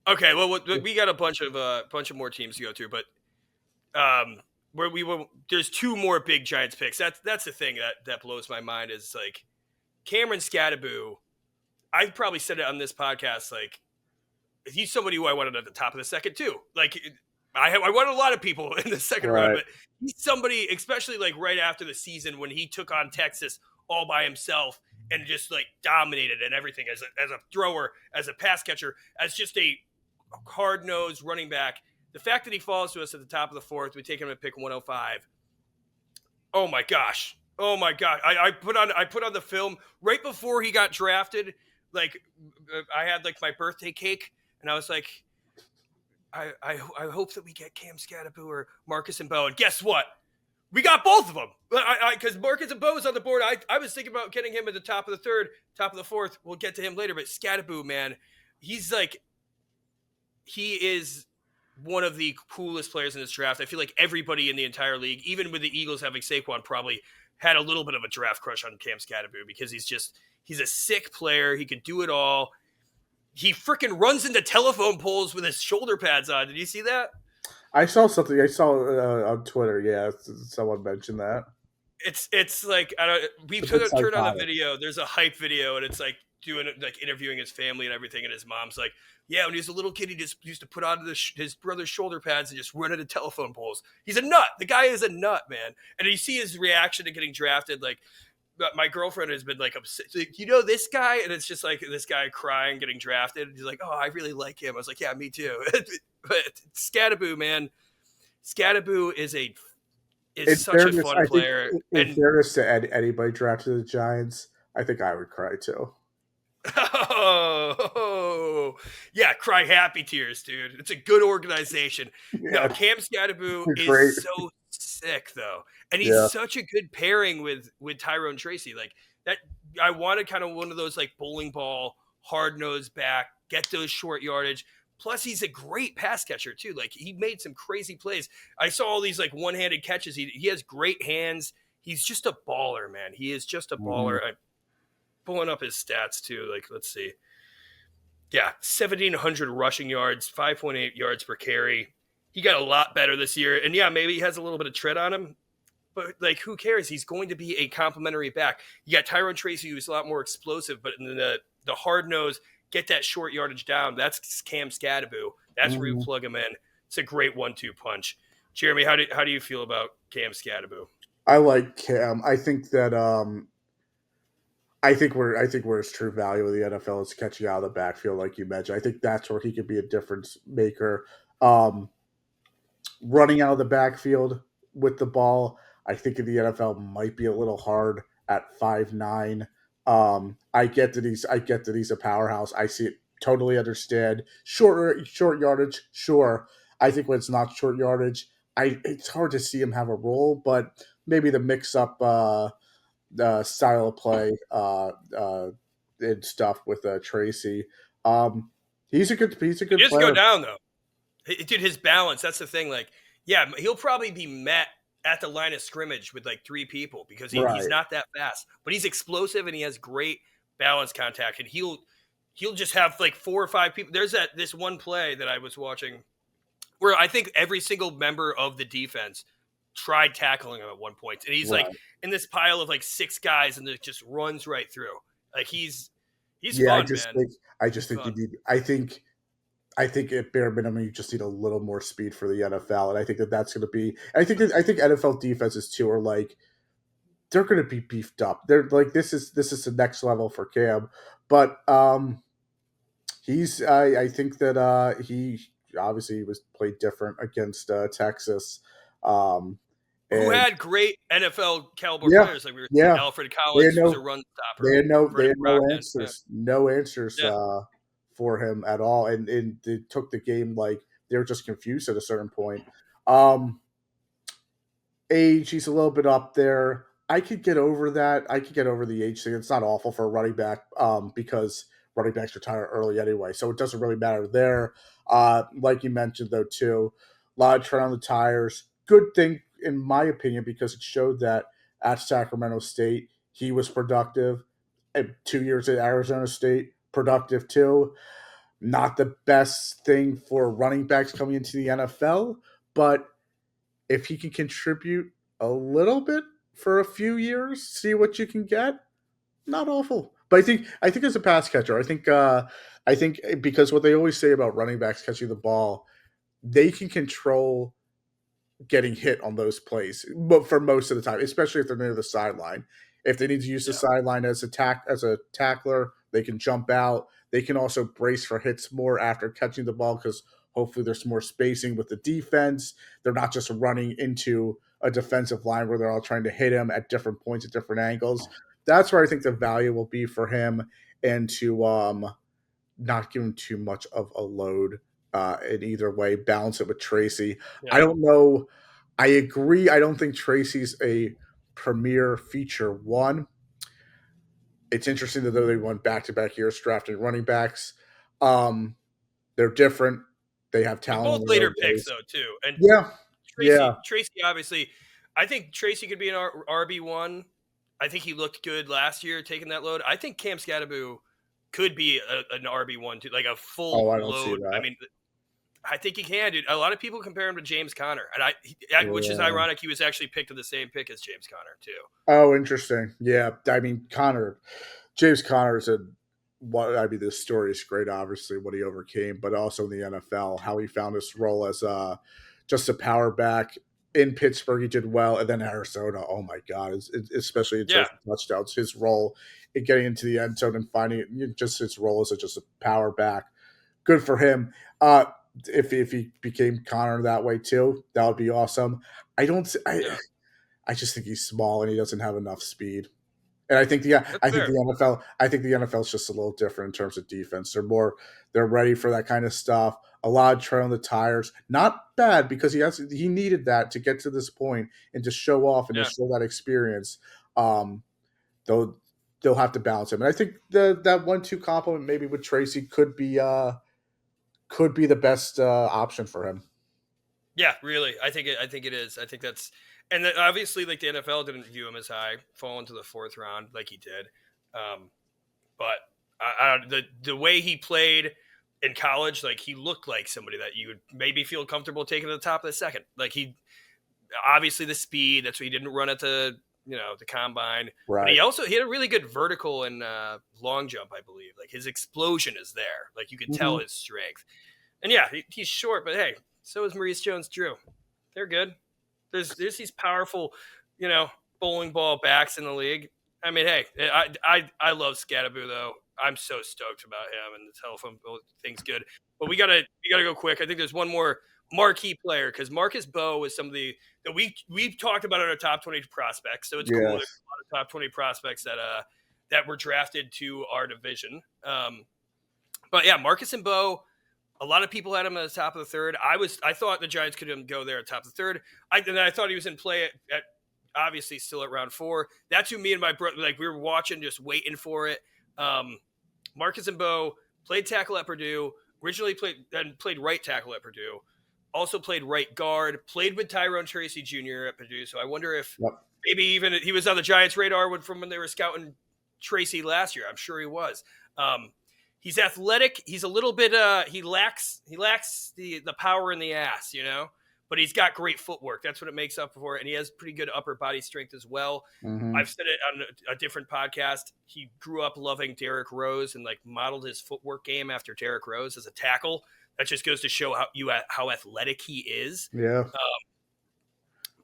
Okay, well, we got a bunch of more teams to go through, but there's two more big Giants picks. That's the thing that blows my mind is like Cameron Scattaboo. I've probably said it on this podcast. Like he's somebody who I wanted at the top of the second too. Like. I wanted a lot of people in the second round, but he's somebody, especially like right after the season when he took on Texas all by himself and just like dominated and everything as a thrower, as a pass catcher, as just a hard-nosed running back. The fact that he falls to us at the top of the fourth, we take him at pick 105. Oh my gosh. Oh my god! I put on the film right before he got drafted. Like I had like my birthday cake, and I was like, I hope that we get Cam Scatterbo or Marcus and Bo. And guess what? We got both of them. Because Marcus and Bo is on the board. I was thinking about getting him at the top of the third, top of the fourth. We'll get to him later. But Scatterbo, man, he is one of the coolest players in this draft. I feel like everybody in the entire league, even with the Eagles having Saquon, probably had a little bit of a draft crush on Cam Scatterbo because he's a sick player. He can do it all. He freaking runs into telephone poles with his shoulder pads on. Did you see that?
I saw something. I saw on Twitter. Yeah, someone mentioned that.
It's like we turned on a video. There's a hype video, and it's like interviewing his family and everything. And his mom's like, "Yeah, when he was a little kid, he just used to put on his brother's shoulder pads and just run into telephone poles. He's a nut. The guy is a nut, man." And you see his reaction to getting drafted, like. My girlfriend has been like upset. Like, you know this guy, and it's just like this guy crying, getting drafted. He's like, "Oh, I really like him." I was like, "Yeah, me too." But Scatterbo, man, Scatterbo is such a fun player.
In fairness to anybody drafted the Giants, I think I would cry too.
Oh, yeah, cry happy tears, dude. It's a good organization. Yeah. No, Cam Scatterbo is so sick though, and he's such a good pairing with Tyrone Tracy. Like that, I wanted kind of one of those like bowling ball, hard nosed back, get those short yardage. Plus, he's a great pass catcher too. Like he made some crazy plays. I saw all these like one handed catches. He has great hands. He's just a baller, man. He is just a baller. I'm pulling up his stats too. Like let's see. Yeah, 1,700 rushing yards, 5.8 yards per carry. He got a lot better this year. And yeah, maybe he has a little bit of tread on him, but like, who cares? He's going to be a complimentary back. You got Tyrone Tracy, who's a lot more explosive, but in the hard nose, get that short yardage down. That's Cam Scatterbo. That's where you plug him in. It's a great 1-2 punch. Jeremy, how do you feel about Cam Scatterbo?
I like Cam. I think that I think where his true value of the NFL is catching out of the backfield, like you mentioned. I think that's where he could be a difference maker. Running out of the backfield with the ball, I think in the NFL might be a little hard at 5'9". I get that he's a powerhouse. I see it, totally understand. Short yardage, sure. I think when it's not short yardage, it's hard to see him have a role, but maybe the mix up style of play and stuff with Tracy. He's a good player.
He just go down though. Dude, his balance, that's the thing. Like, yeah, he'll probably be met at the line of scrimmage with like 3 people because he's not that fast. But he's explosive and he has great balance contact. And he'll just have like 4 or 5 people. There's this one play that I was watching where I think every single member of the defense tried tackling him at one point. And he's like in this pile of like 6 guys and it just runs right through. Like he's fun, man.
I think at bare minimum you just need a little more speed for the NFL, and I think that's going to be. I think NFL defenses too are like they're going to be beefed up. They're like this is the next level for Cam, but he's. I think that he obviously was played different against Texas.
Who had great NFL caliber players like we were saying, Alfred Collins was a run stopper.
They had no answers. No answers. For him at all, and it took the game like they were just confused at a certain point. Age, he's a little bit up there. I could get over that. I could get over the age thing. It's not awful for a running back because running backs retire early anyway, so it doesn't really matter there. Like you mentioned though too, a lot of tread on the tires. Good thing in my opinion because it showed that at Sacramento State he was productive. And 2 years at Arizona State, productive too. Not the best thing for running backs coming into the NFL, but if he can contribute a little bit for a few years, see what you can get, not awful. But I think as a pass catcher, I think because what they always say about running backs catching the ball, they can control getting hit on those plays, but for most of the time, especially if they're near the sideline. If they need to use the sideline as a tackler, they can jump out. They can also brace for hits more after catching the ball because hopefully there's more spacing with the defense. They're not just running into a defensive line where they're all trying to hit him at different points at different angles. That's where I think the value will be for him, and to not give him too much of a load in either way. Balance it with Tracy.
Yeah.
I don't know. I agree. I don't think Tracy's a premier feature one. It's interesting that they went back-to-back years drafting running backs. They're different. They have talent.
Both later picks, though, too. And Tracy, obviously, I think Tracy could be an RB1. I think he looked good last year taking that load. I think Cam Skattebo could be an RB1 too, like a full load. I mean, I think he can, dude. A lot of people compare him to James Conner, and which is ironic. He was actually picked in the same pick as James Conner too.
Oh, interesting. Yeah, I mean, James Conner is this story is great. Obviously, what he overcame, but also in the NFL, how he found his role as just a power back. In Pittsburgh, he did well, and then Arizona. Oh my God! Especially in terms of touchdowns, his role in getting into the end zone and finding just his role as just a power back. Good for him. If he became Connor that way too, that would be awesome. I just think he's small and he doesn't have enough speed. And I think the NFL is just a little different in terms of defense. They're ready for that kind of stuff. A lot of tread on the tires. Not bad because he needed that to get to this point and to show off and to show that experience. They'll have to balance him. And I think that 1-2 compliment maybe with Tracy could be the best option for him.
Yeah, really. I think it is. I think that's. And then obviously, like the NFL didn't view him as high, fall into the 4th round like he did. But the way he played in college, like he looked like somebody that you would maybe feel comfortable taking to the top of the 2nd. Like obviously the speed, that's what he didn't run at the combine.
Right.
But he had a really good vertical and long jump, I believe. Like his explosion is there. Like you could tell his strength. And yeah, he's short, but hey, so is Maurice Jones-Drew. They're good. There's these powerful, bowling ball backs in the league. I mean, hey, I love Skattebo though. I'm so stoked about him, and the telephone thing's good. But we gotta go quick. I think there's one more marquee player because Marcus Bowe is somebody that we've talked about in our top 20 prospects. So it's cool. There's a lot of top 20 prospects that were drafted to our division. But yeah, Marcus and Bowe. A lot of people had him at the top of the 3rd. I thought the Giants could go there at the top of the 3rd. I thought he was in play at obviously still at round 4. That's who me and my brother, like we were watching, just waiting for it. Marcus and Bowe played tackle at Purdue, originally played right tackle at Purdue, also played right guard, played with Tyrone Tracy Jr. at Purdue. So I wonder if maybe even he was on the Giants' radar from when they were scouting Tracy last year. I'm sure he was. He's athletic. He's a little bit. He lacks the power in the ass, but he's got great footwork. That's what it makes up for. And he has pretty good upper body strength as well. Mm-hmm. I've said it on a different podcast. He grew up loving Derrick Rose and like modeled his footwork game after Derrick Rose as a tackle. That just goes to show how athletic he is.
Yeah.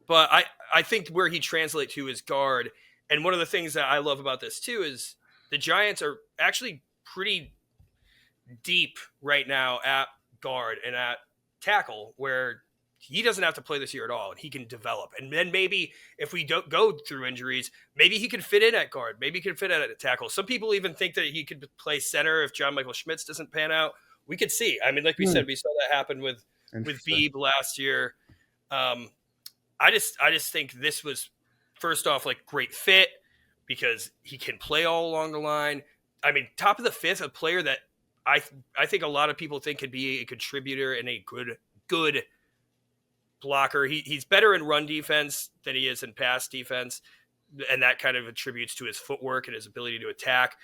But I think where he translates to is guard. And one of the things that I love about this too is the Giants are actually pretty deep right now at guard and at tackle, where he doesn't have to play this year at all and he can develop. And then maybe if we don't go through injuries, maybe he could fit in at guard, maybe he could fit in at tackle. Some people even think that he could play center if John Michael Schmitz doesn't pan out. We could see. I mean, like we said, we saw that happen with Beebe last year. I just think this was, first off, like great fit because he can play all along the line. I mean, top of the 5th, a player that I think a lot of people think could be a contributor and a good blocker. He's better in run defense than he is in pass defense, and that kind of attributes to his footwork and his ability to attack.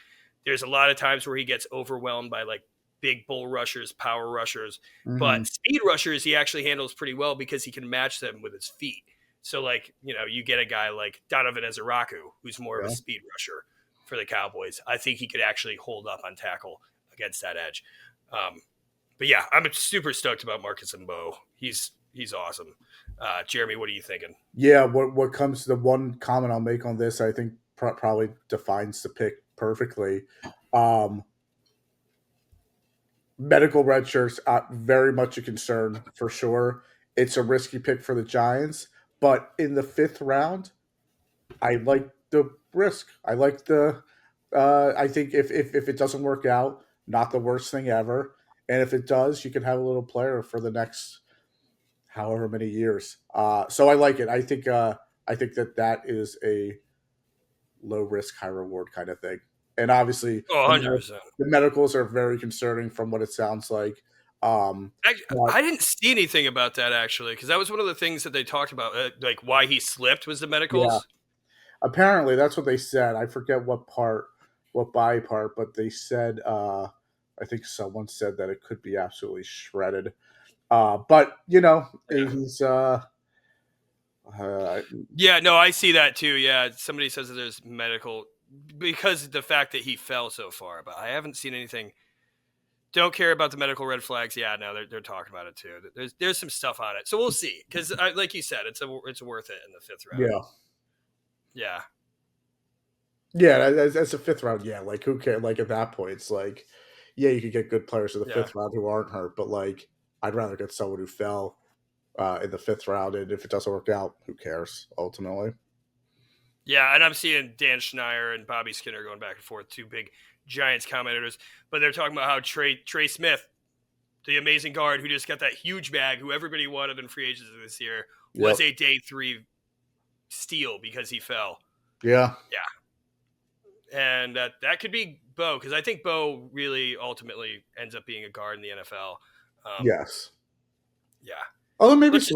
There's a lot of times where he gets overwhelmed by like big bull rushers, power rushers, but speed rushers he actually handles pretty well because he can match them with his feet. So like, you get a guy like Donovan Ezeraku, who's more of a speed rusher for the Cowboys. I think he could actually hold up on tackle against that edge. But yeah, I'm super stoked about Marcus and Bowe. He's awesome. Jeremy, what are you thinking?
Yeah, what comes to the one comment I'll make on this, I think probably defines the pick perfectly. Medical red shirts very much a concern for sure. It's a risky pick for the Giants, but in the 5th round, I like the risk. I like the. I think if it doesn't work out, not the worst thing ever, and if it does, you can have a little player for the next however many years. So I like it. I think that is a low risk, high reward kind of thing. And obviously,
Oh, 100%.
the medicals are very concerning from what it sounds like.
I didn't see anything about that actually, because that was one of the things that they talked about, like why he slipped was the
Yeah,
medicals.
apparently that's what they said. I forget what body part, but they said. I think someone said that it could be absolutely shredded. But he's.
Yeah, no, I see that too. Yeah, somebody says that there's medical because of the fact that he fell so far, but I haven't seen anything. Don't care about the medical red flags. Yeah, no, they're talking about it too. There's some stuff on it, so we'll see. Because like you said, it's worth it in the 5th round.
Yeah.
Yeah.
Yeah, that's a 5th round. Yeah, like who cares? Like at that point, it's like, yeah, you could get good players in the 5th round who aren't hurt, but like I'd rather get someone who fell in the 5th round, and if it doesn't work out, who cares ultimately?
Yeah, and I'm seeing Dan Schneier and Bobby Skinner going back and forth, 2 big Giants commentators, but they're talking about how Trey Smith, the amazing guard who just got that huge bag, who everybody wanted in free agency this year, was a day 3 steal because he fell.
Yeah.
Yeah. And that could be Bo, because I think Bo really ultimately ends up being a guard in the NFL.
Yes.
Yeah.
Although maybe if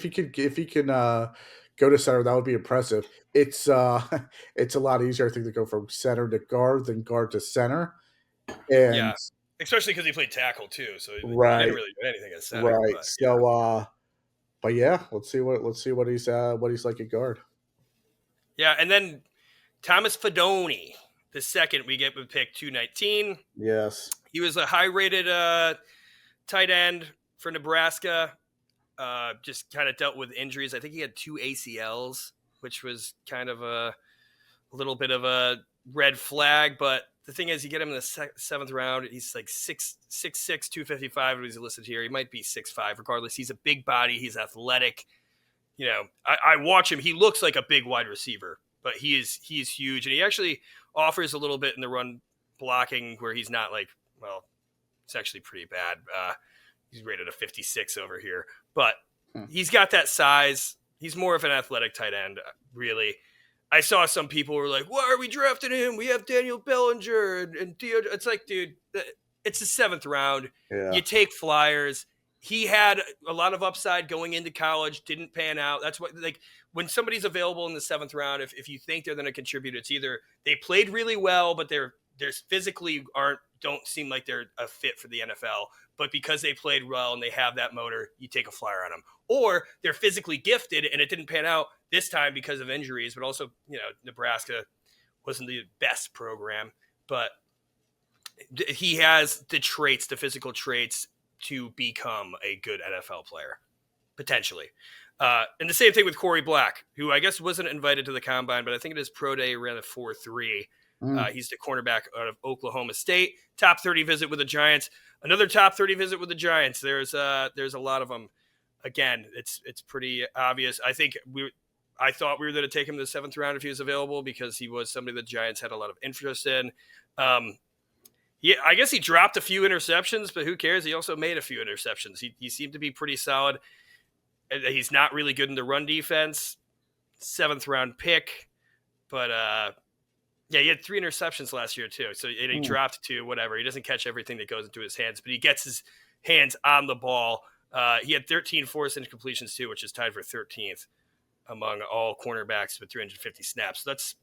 he can go to center, that would be impressive. It's it's a lot easier, I think, to go from center to guard than guard to center. And
yeah, especially because he played tackle too, so he didn't really do anything at center.
Right.
But,
so, but yeah, let's see what he's like at guard.
Yeah, and then Thomas Fidone, the second we get with pick 219.
Yes,
he was a high-rated tight end for Nebraska. Just kind of dealt with injuries. I think he had 2 ACLs, which was kind of a little bit of a red flag. But the thing is, you get him in the 7th round. He's like 6'6", 255. He's listed here. He might be 6'5". Regardless, he's a big body. He's athletic. I watch him. He looks like a big wide receiver, but he's huge, and he actually offers a little bit in the run blocking where he's not like, well, it's actually pretty bad. He's rated a 56 over here, but he's got that size. He's more of an athletic tight end, really. I saw some people were like, why are we drafting him? We have Daniel Bellinger and Theo. It's like, dude, it's the 7th round.
Yeah.
You take flyers. He had a lot of upside going into college, didn't pan out. That's what, like, when somebody's available in the 7th round, if you think they're going to contribute, it's either they played really well, but they're physically don't seem like they're a fit for the NFL. But because they played well and they have that motor, you take a flyer on them. Or they're physically gifted and it didn't pan out this time because of injuries, but also, Nebraska wasn't the best program, but he has the traits, the physical traits to become a good NFL player, potentially. And the same thing with Corey Black, who I guess wasn't invited to the combine, but I think it is pro day ran a 4.3. He's the cornerback out of Oklahoma State. Top 30 visit with the Giants. Another top 30 visit with the Giants. There's a lot of them. Again, it's pretty obvious. I thought we were going to take him in the 7th round if he was available because he was somebody the Giants had a lot of interest in. Yeah, I guess he dropped a few interceptions, but who cares? He also made a few interceptions. He seemed to be pretty solid. He's not really good in the run defense. 7th round pick, but yeah, he had 3 interceptions last year too. So he dropped 2, whatever. He doesn't catch everything that goes into his hands, but he gets his hands on the ball. He had 13 forced incompletions too, which is tied for 13th among all cornerbacks with 350 snaps. So that's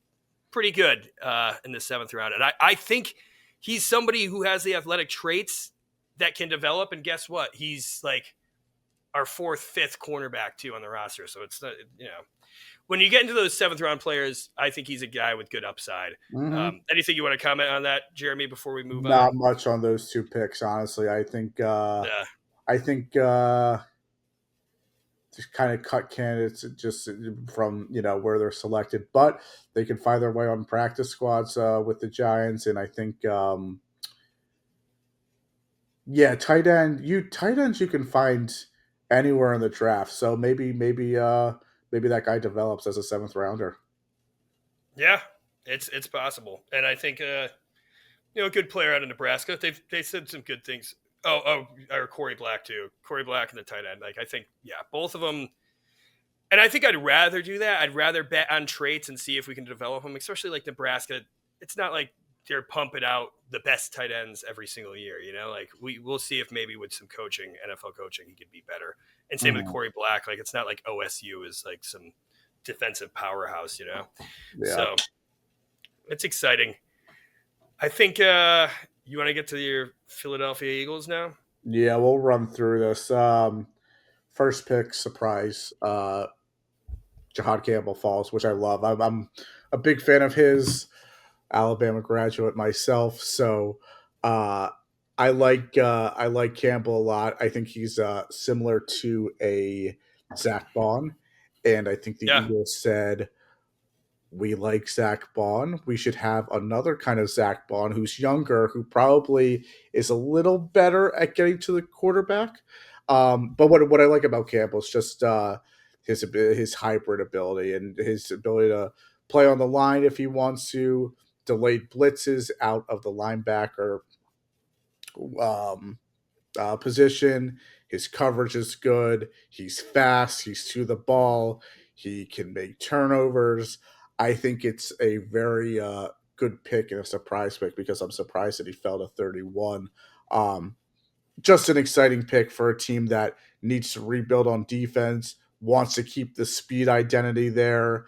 pretty good in the 7th round. And I think he's somebody who has the athletic traits that can develop. And guess what? He's like our 4th, 5th cornerback too on the roster. So it's, when you get into those 7th round players, I think he's a guy with good upside. Anything you want to comment on that, Jeremy, before we move on?
Not much on those 2 picks, honestly. I think kind of cut candidates just from where they're selected, but they can find their way on practice squads with the Giants, and I think tight ends you can find anywhere in the draft. So maybe that guy develops as a 7th rounder.
Yeah, it's possible, and I think a good player out of Nebraska. They said some good things. Or Corey Black too. Corey Black and the tight end. Like I think, both of them. And I think I'd rather do that. I'd rather bet on traits and see if we can develop them, especially like Nebraska. It's not like they're pumping out the best tight ends every single year. Like we'll see if maybe with some coaching, NFL coaching, he could be better. And same with Corey Black. Like it's not like OSU is like some defensive powerhouse.
Yeah.
So it's exciting. I think you want to get to your Philadelphia Eagles now?
Yeah, we'll run through this. First pick, surprise. Jahad Campbell falls, which I love. I'm a big fan of his. Alabama graduate myself, so I like Campbell a lot. I think he's similar to a Zach Bond, and I think the Eagles said, we like Zach Bond. We should have another kind of Zach Bond who's younger, who probably is a little better at getting to the quarterback. But what I like about Campbell is just his hybrid ability and his ability to play on the line if he wants to, delayed blitzes out of the linebacker position. His coverage is good. He's fast. He's to the ball. He can make turnovers. I think it's a very good pick and a surprise pick because I'm surprised that he fell to 31. Just an exciting pick for a team that needs to rebuild on defense, wants to keep the speed identity there.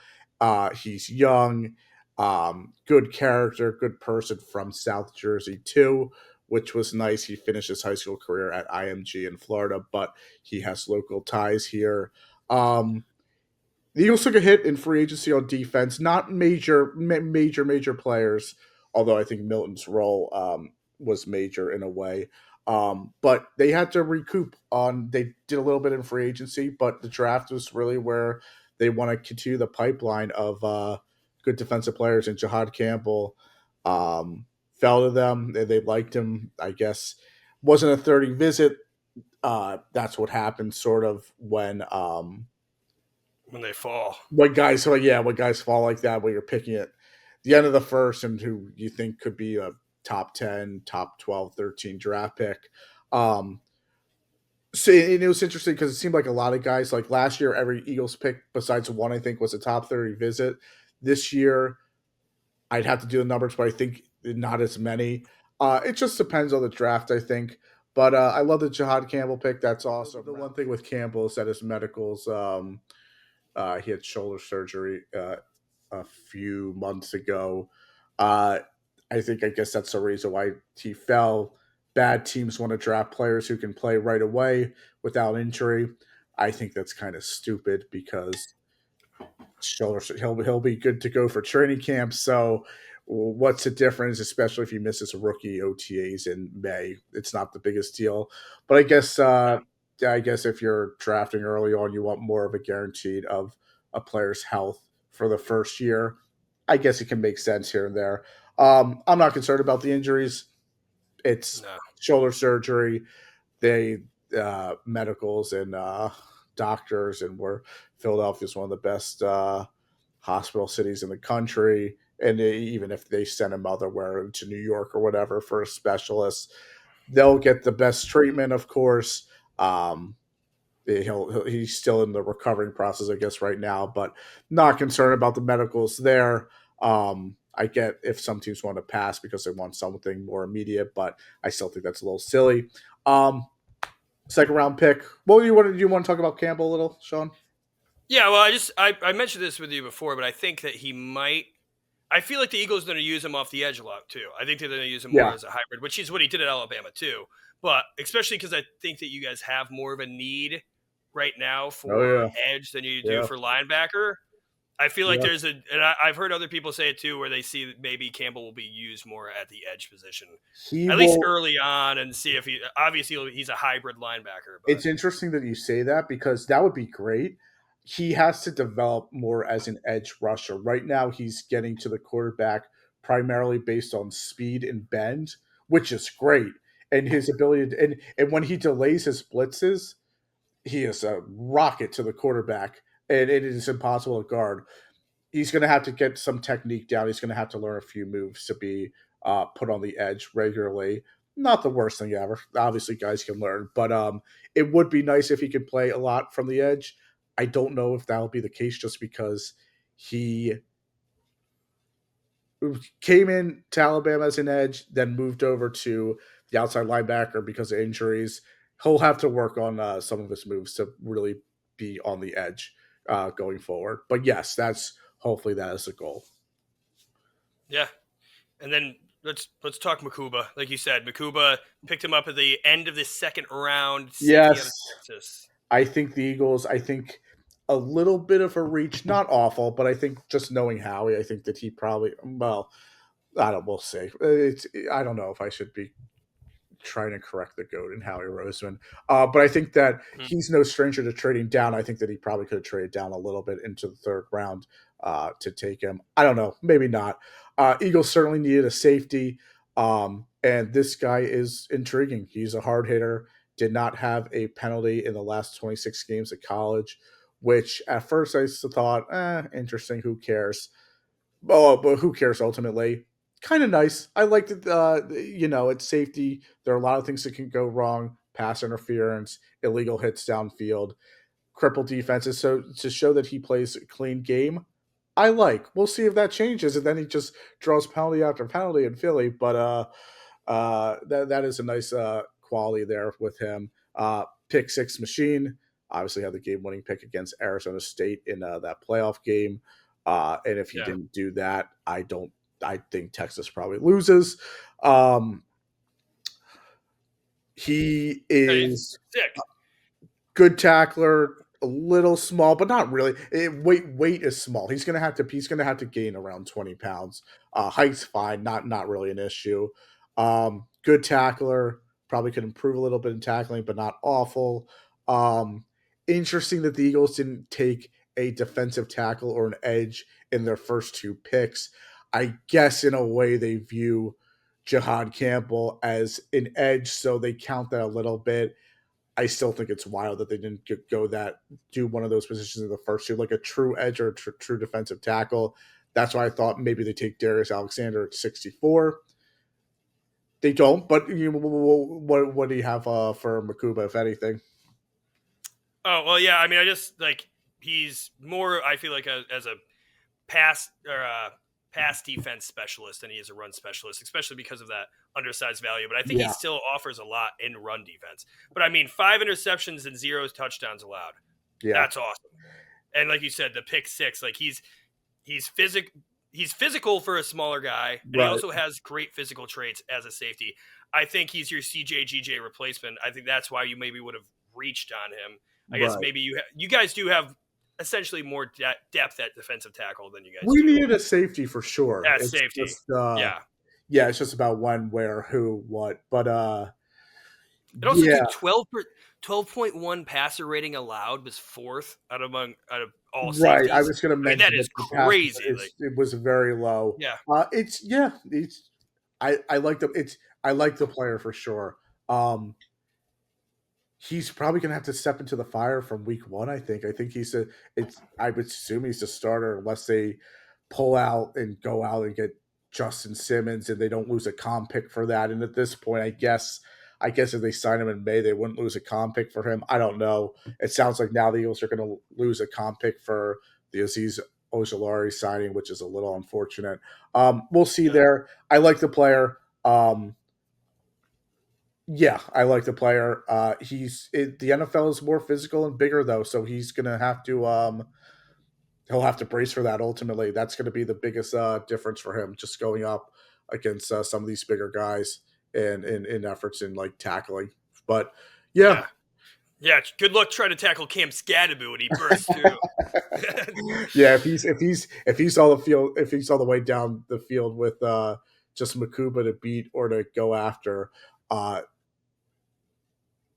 He's young, good character, good person from South Jersey too, which was nice. He finished his high school career at IMG in Florida, but he has local ties here. The Eagles took a hit in free agency on defense, not major players, although I think Milton's role was major in a way. But they had to recoup on. They did a little bit in free agency, but the draft was really where they want to continue the pipeline of good defensive players. And Jahad Campbell fell to them. They liked him. I guess wasn't a 30 visit. That's what happens, sort of when
they fall.
When guys fall like that, when you're picking at the end of the first and who you think could be a top 10, top 12, 13 draft pick. So and it was interesting because it seemed like a lot of guys, like last year, every Eagles pick besides one, I think, was a top 30 visit. This year, I'd have to do the numbers, but I think not as many. It just depends on the draft, I think. But I love the Jahad Campbell pick. That's awesome. The one thing with Campbell is that his medicals, he had shoulder surgery a few months ago. I guess that's the reason why he fell. Bad teams want to draft players who can play right away without injury. I think that's kind of stupid because he'll be good to go for training camp. So what's the difference, especially if he misses rookie OTAs in May? It's not the biggest deal. But I guess if you're drafting early on, you want more of a guaranteed of a player's health for the first year. I guess it can make sense here and there. I'm not concerned about the injuries. It's shoulder surgery. They medicals and doctors, and Philadelphia is one of the best hospital cities in the country. And even if they send him otherwhere to New York or whatever for a specialist, they'll get the best treatment, of course. He's still in the recovering process, I guess, right now, but not concerned about the medicals there. I get if some teams want to pass because they want something more immediate, but I still think that's a little silly. Second round pick. Do you want to talk about Campbell a little, Sean?
Yeah, well, I mentioned this with you before, but I think that he might. I feel like the Eagles are going to use him off the edge a lot too. I think they're going to use him more as a hybrid, which is what he did at Alabama too. But especially because I think that you guys have more of a need right now for edge than you do for linebacker. I feel like there's and I've heard other people say it too, where they see that maybe Campbell will be used more at the edge position, at least early on, and see if he's a hybrid linebacker. But
it's interesting that you say that because that would be great. He has to develop more as an edge rusher. Right now, he's getting to the quarterback primarily based on speed and bend, which is great. And his ability to, and when he delays his blitzes, he is a rocket to the quarterback, and it is impossible to guard. He's going to have to get some technique down. He's going to have to learn a few moves to be put on the edge regularly. Not the worst thing ever. Obviously, guys can learn, but it would be nice if he could play a lot from the edge. I don't know if that'll be the case just because he came in to Alabama as an edge, then moved over to the outside linebacker because of injuries. He'll have to work on some of his moves to really be on the edge going forward. But yes, hopefully that is the goal.
Yeah, and then let's talk Makuba. Like you said, Makuba picked him up at the end of the second round.
Yes, I think the Eagles. I think a little bit of a reach, not awful, but I think just knowing Howie, I think that he probably. Well, we'll see. I don't know if I should be trying to correct the GOAT and Howie Roseman. But I think that he's no stranger to trading down. I think that he probably could have traded down a little bit into the third round to take him. I don't know. Maybe not. Eagles certainly needed a safety. And this guy is intriguing. He's a hard hitter, did not have a penalty in the last 26 games of college, which at first I thought, interesting, who cares? Oh, but who cares ultimately? Kind of nice. I liked it. It's safety. There are a lot of things that can go wrong: pass interference, illegal hits downfield, crippled defenses. So to show that he plays a clean game, I like. We'll see if that changes, and then he just draws penalty after penalty in Philly. But that is a nice quality there with him. Pick six machine. Obviously, had the game-winning pick against Arizona State in that playoff game. And if he didn't do that, I think Texas probably loses. He is good tackler, a little small, but not really. Weight is small. He's gonna have to gain around 20 pounds. Height's fine, not really an issue. Good tackler, probably could improve a little bit in tackling, but not awful. Interesting that the Eagles didn't take a defensive tackle or an edge in their first two picks. I guess in a way they view Jahad Campbell as an edge, so they count that a little bit. I still think it's wild that they didn't do one of those positions in the first two, like a true edge or a true defensive tackle. That's why I thought maybe they take Darius Alexander at 64. They don't, but what do you have for Makuba, if anything?
Oh, well, yeah. I mean, I just he's more, I feel like, as a pass defense specialist than he is a run specialist, especially because of that undersized value. But I think he still offers a lot in run defense. But I mean, 5 interceptions and 0 touchdowns allowed. Yeah. That's awesome. And like you said, the pick six, he's physical for a smaller guy, and he also has great physical traits as a safety. I think he's your CJ replacement. I think that's why you maybe would have reached on him. I guess maybe you guys do have essentially more depth at defensive tackle than you guys
do. We needed a safety for sure.
Yeah, safety.
Just, yeah, it's just about when, where, who, what. But
it also 12.1 passer rating allowed was 4th out of all safeties.
Right, I was going to mention
that is crazy.
It was very low.
Yeah,
I like the player for sure. He's probably going to have to step into the fire from week 1. I think I would assume he's the starter unless they pull out and go out and get Justin Simmons and they don't lose a comp pick for that. And at this point, I guess if they sign him in May, they wouldn't lose a comp pick for him. I don't know. It sounds like now the Eagles are going to lose a comp pick for the Azeez Ojulari signing, which is a little unfortunate. We'll see there. I like the player. Yeah, I like the player. The NFL is more physical and bigger though, so he's gonna have to he'll have to brace for that. Ultimately, that's going to be the biggest difference for him, just going up against some of these bigger guys and in efforts in tackling. But yeah.
Yeah, good luck trying to tackle Cam Scadaboo when he bursts through.
Yeah, if he's all the field, if he's all the way down the field with just Makuba to beat or to go after, uh,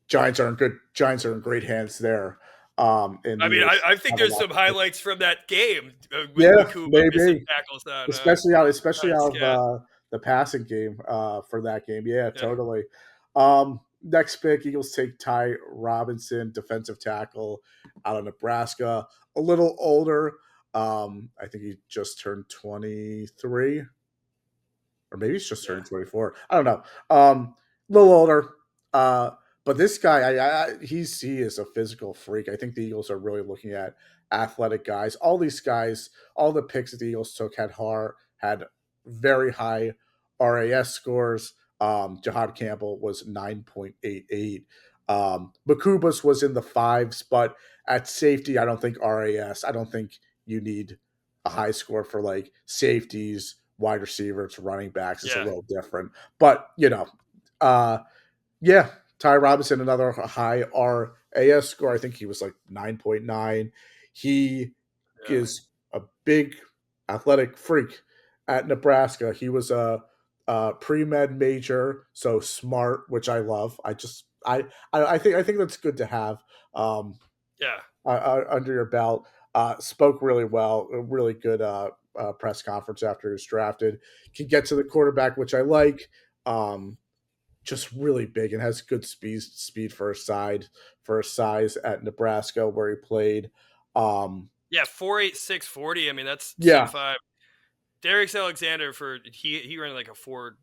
Giants are in great hands there. And
I
the
mean,
Eagles
I think
have a
there's
lot.
some highlights from that game with
Yeah,
Makuba missing
maybe.
tackles on
Especially out of
Scat.
the passing game for that game. Yeah,
Yeah,
totally. Next pick, Eagles take Ty Robinson, defensive tackle out of Nebraska. A little older. I think he just turned 23, or maybe he's just
yeah,
turning 24. I don't know. A little older. Uh, but this guy, he is a physical freak. I think the Eagles are really looking at athletic guys. All these guys, all the picks that the Eagles took had very high RAS scores. Jahad Campbell was 9.88. Makubas was in the fives, but at safety, I don't think RAS. I don't think you need a high score for like safeties, wide receivers, running backs. It's a
yeah,
little different. But, uh, yeah, Ty Robinson, another high RAS score. I think he was like 9.9. He
yeah.
is a big athletic freak at Nebraska. He was a pre-med major, so smart, which I love. I think that's good to have. Um,
Yeah.
Under your belt. Spoke really well, a really good press conference after he was drafted. Can get to the quarterback, which I like. Um, just really big and has good speed for his size at Nebraska where he played.
Yeah, 4.86 40. I mean, that's sub
Yeah,
five. Darius Alexander he ran like a 4.96,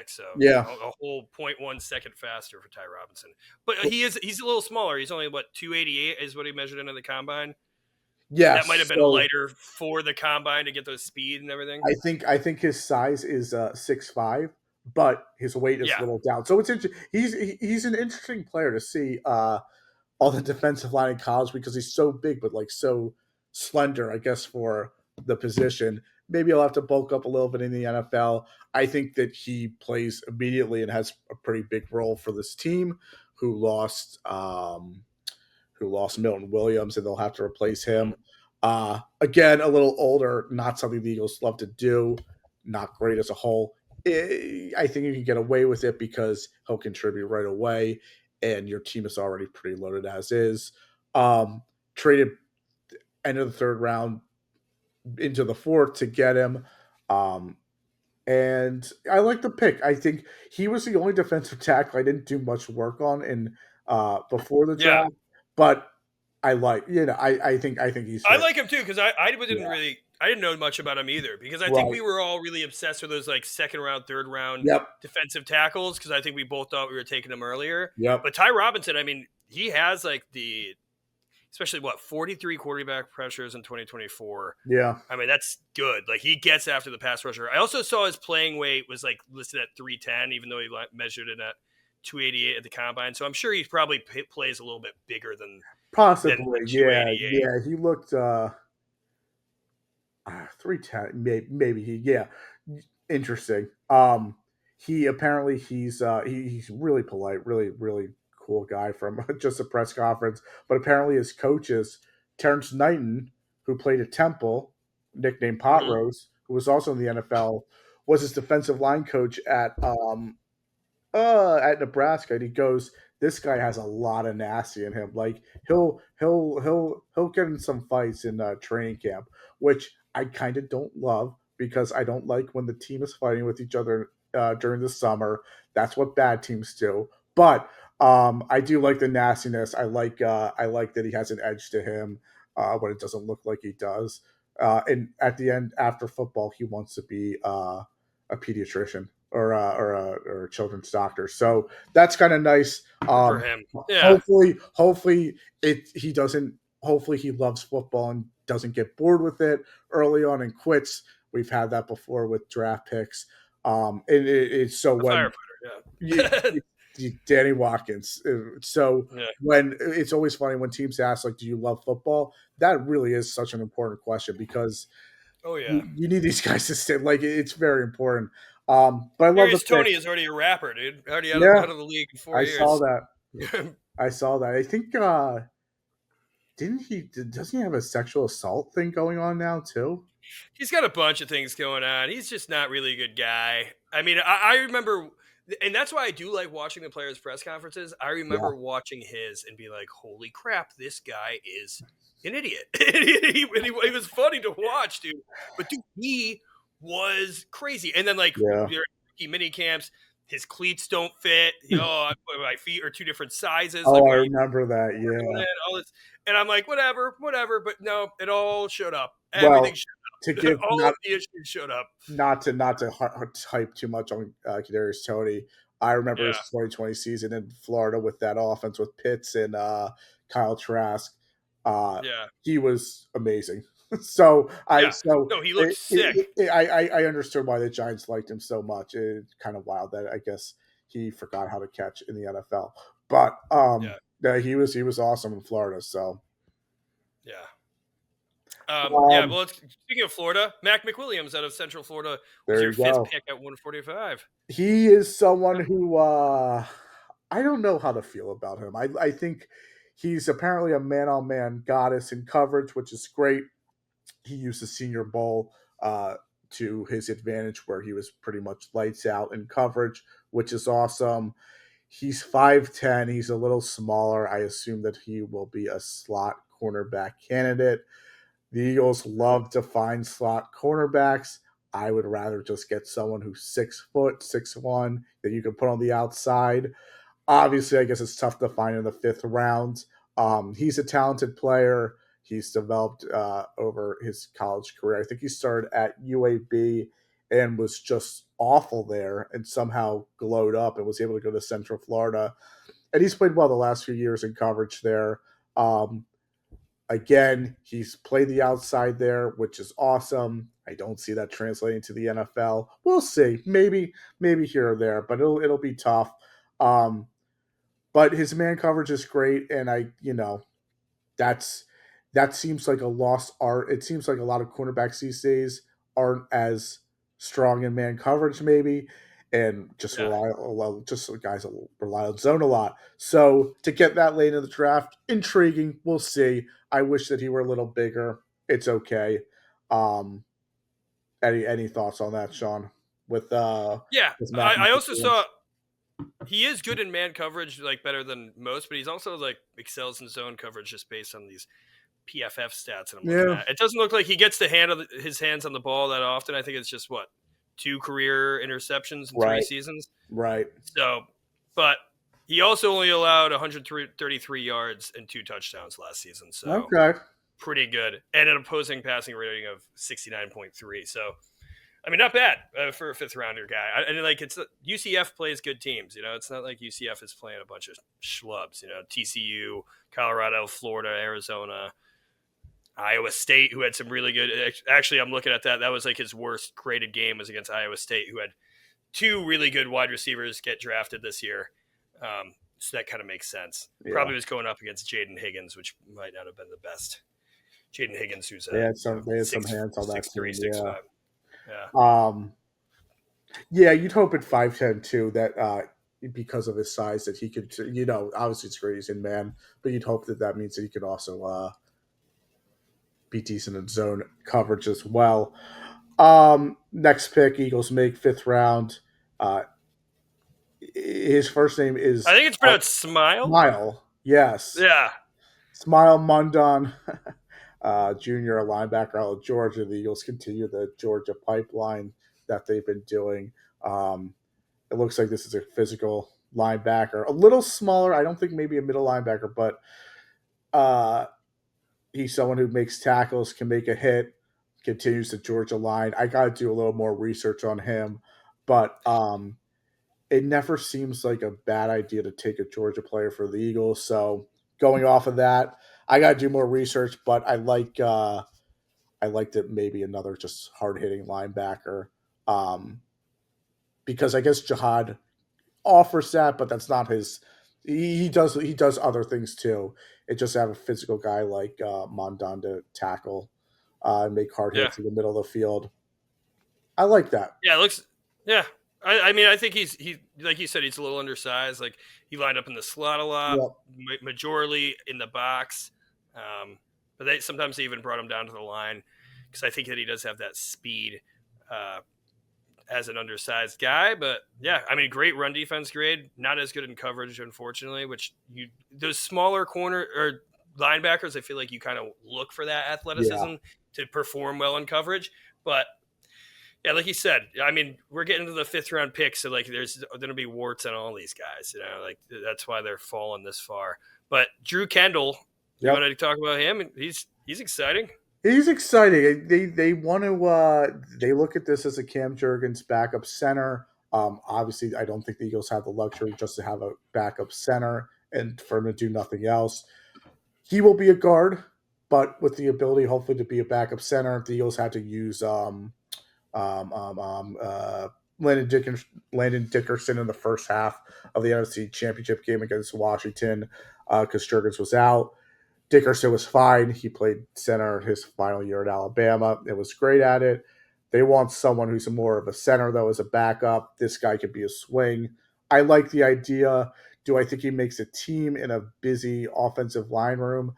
so
yeah,
a whole 0.1 second faster for Ty Robinson. But he's a little smaller. He's only 288 is what he measured into the combine. That might have
yes.
been
So
lighter for the combine to get those speed and everything.
I think his size is 6'5", but his weight is a
Yeah,
little down. So it's he's an interesting player to see. On the defensive line in college because he's so big but like so slender, I guess, for the position. Maybe he'll have to bulk up a little bit in the NFL. I think that he plays immediately and has a pretty big role for this team who lost Milton Williams, and they'll have to replace
mm-hmm.
him. Again, a little older, not something the Eagles love to do. Not great as a whole. I think you can get away with it because he'll contribute right away, and your team is already pretty loaded as is. Traded end of the third round into the fourth to get him. Um, and I like the pick. I think he was the only defensive tackle I didn't do much work on in before the
Yeah.
draft, but I like I think he's
I
very
like him too because
yeah
I didn't know much about him either because I think
right
we were all really obsessed with those like second round, third round
yep
defensive tackles because I think we both thought we were taking them earlier.
yep
But Ty Robinson, I mean, he has like especially 43 quarterback pressures in 2024.
yeah
I mean, that's good. Like he gets after the pass rusher. I also saw his playing weight was like listed at 310, even though he measured it at 288 at the combine. So I'm sure he probably plays a little bit bigger than
possibly
288.
he looked 310 maybe he yeah interesting he apparently he's really polite really cool guy from just a press conference but apparently his coaches Terrence Knighton who played at Temple nicknamed Pot
Mm-hmm.
Rose who was also in the NFL was his defensive line coach at Nebraska, and he goes, "This guy has a lot of nasty in him. Like he'll get in some fights in training camp, which I kind of don't love because I don't like when the team is fighting with each other during the summer. That's what bad teams do. But I do like the nastiness. I like that he has an edge to him when it doesn't look like he does. And at the end, after football, he wants to be a pediatrician or a children's doctor. So that's kind of nice.
Good for him. Yeah.
Hopefully it he doesn't. Hopefully he loves football and doesn't get bored with it early on and quits. We've had that before with draft picks. It's so
A
when
firefighter.
you,
Yeah.
Danny Watkins. So
Yeah.
when it's always funny when teams ask like, "Do you love football?" That really is such an important question because
Oh yeah.
you need these guys to stay. Like it's very important. But I love the
Darius
pick.
Tony is already a rapper, dude. Already
Yeah,
out of the league in
I saw
4 years.
that. I saw that. I think doesn't he have a sexual assault thing going on now too?
He's got a bunch of things going on. He's just not really a good guy. I mean, I remember, and that's why I do like watching the players' press conferences. I
Yeah.
remember watching his and be like, "Holy crap, this guy is an idiot." He was funny to watch, dude. But dude, he was crazy. And then like
Yeah.
mini camps, his cleats don't fit. Oh, my feet are two different sizes. Like,
Oh, I
why are you
remember that.
doing
Yeah.
it? All this, and I'm like, whatever. But no, it all showed up. Everything
Well,
showed
to
up.
give
All of the issues showed up.
not to hype too much on Kadarius Toney. I remember
Yeah,
his 2020 season in Florida with that offense with Pitts and Kyle Trask. Uh,
yeah,
he was amazing. so I
yeah.
so
No, he looked sick.
I understood why the Giants liked him so much. It's kind of wild that I guess he forgot how to catch in the NFL. But
Yeah,
yeah, he was awesome in Florida. So
yeah. Yeah,
um,
well, speaking of Florida, Mac McWilliams out of Central Florida was
there
your
you
fifth
go.
pick at 145.
He is someone who I don't know how to feel about him. I think he's apparently a man on man goddess in coverage, which is great. He used the Senior Bowl to his advantage, where he was pretty much lights out in coverage, which is awesome. He's 5'10. He's a little smaller. I assume that he will be a slot cornerback candidate. The Eagles love to find slot cornerbacks. I would rather just get someone who's 6 foot, 6'1", that you can put on the outside. Obviously, I guess it's tough to find in the fifth round. He's a talented player. He's developed over his college career. I think he started at UAB and was just awful there and somehow glowed up and was able to go to Central Florida. And he's played well the last few years in coverage there. Um, Again, he's played the outside there, which is awesome. I don't see that translating to the NFL. We'll see. Maybe here or there, but it'll be tough. Um, but his man coverage is great, and that's that seems like a lost art. It seems like a lot of cornerbacks these days aren't as strong in man coverage, maybe, and just
Yeah,
just guys rely on zone a lot. So to get that late in the draft, intriguing. We'll see. I wish that he were a little bigger. It's okay. Um, any thoughts on that, Sean? With
yeah.
Matt
I also
McWilliams?
saw he is good in man coverage, like better than most, but he's also like excels in zone coverage just based on these PFF stats that I'm looking
Yeah,
at. It doesn't look like he gets to handle his hands on the ball that often. I think it's just what 2 career interceptions in 3 seasons.
right.
So, but he also only allowed 133 yards and 2 touchdowns last season. So
Okay.
pretty good, and an opposing passing rating of 69.3. So I mean, not bad for a fifth rounder guy. And like, it's UCF plays good teams. It's not like UCF is playing a bunch of schlubs. TCU, Colorado, Florida, Arizona, Iowa State, who had some really good. Actually, I'm looking at that. That was like his worst graded game was against Iowa State, who had 2 really good wide receivers get drafted this year. So that kind of makes sense.
Yeah.
Probably was going up against Jaden Higgins, which might not have been the best. Jaden Higgins, who's
They had some
six
hands on that
six three,
team.
six
Yeah.
five. Yeah.
Yeah, you'd hope at 5'10" too that because of his size that he could, obviously it's great he's in man, but you'd hope that that means that he could also be decent in zone coverage as well. Next pick, Eagles make fifth round. Uh, his first name
I
is
think it's pronounced Smile.
Smile. Yes,
Yeah.
Smile Mundon, junior linebacker out of Georgia. The Eagles continue the Georgia pipeline that they've been doing. It looks like this is a physical linebacker, a little smaller. I don't think maybe a middle linebacker, but uh, he's someone who makes tackles, can make a hit, continues the Georgia line. I got to do a little more research on him, but it never seems like a bad idea to take a Georgia player for the Eagles. So going off of that, I got to do more research, but I like that maybe another just hard hitting linebacker. Um, because I guess Jihad offers that, but that's not his. He does other things too. It just have a physical guy like Mondon to tackle and make hard
Yeah.
hits in the middle of the field. I like that.
Yeah. It looks. Yeah. I mean, I think he like you said, he's a little undersized. Like he lined up in the slot a lot,
Yep.
majorly in the box. But sometimes they even brought him down to the line because I think that he does have that speed uh, as an undersized guy. But yeah, I mean, great run defense grade. Not as good in coverage, unfortunately. Which those smaller corner or linebackers, I feel like you kind of look for that athleticism to perform well in coverage, but yeah, like you said, I mean, we're getting to the 5th round pick, so like, there's going to be warts on all these guys. You know, like that's why they're falling this far. But Drew Kendall, you want to talk about him? He's exciting.
He's exciting. They want to. They look at this as a Cam Jurgens backup center. Obviously, I don't think the Eagles have the luxury just to have a backup center and for him to do nothing else. He will be a guard, but with the ability, hopefully, to be a backup center. The Eagles had to use Landon Dickerson in the first half of the NFC Championship game against Washington because Jurgens was out. Dickerson was fine. He played center his final year at Alabama. It was great at it. They want someone who's more of a center, though, as a backup. This guy could be a swing. I like the idea. Do I think he makes a team in a busy offensive line room?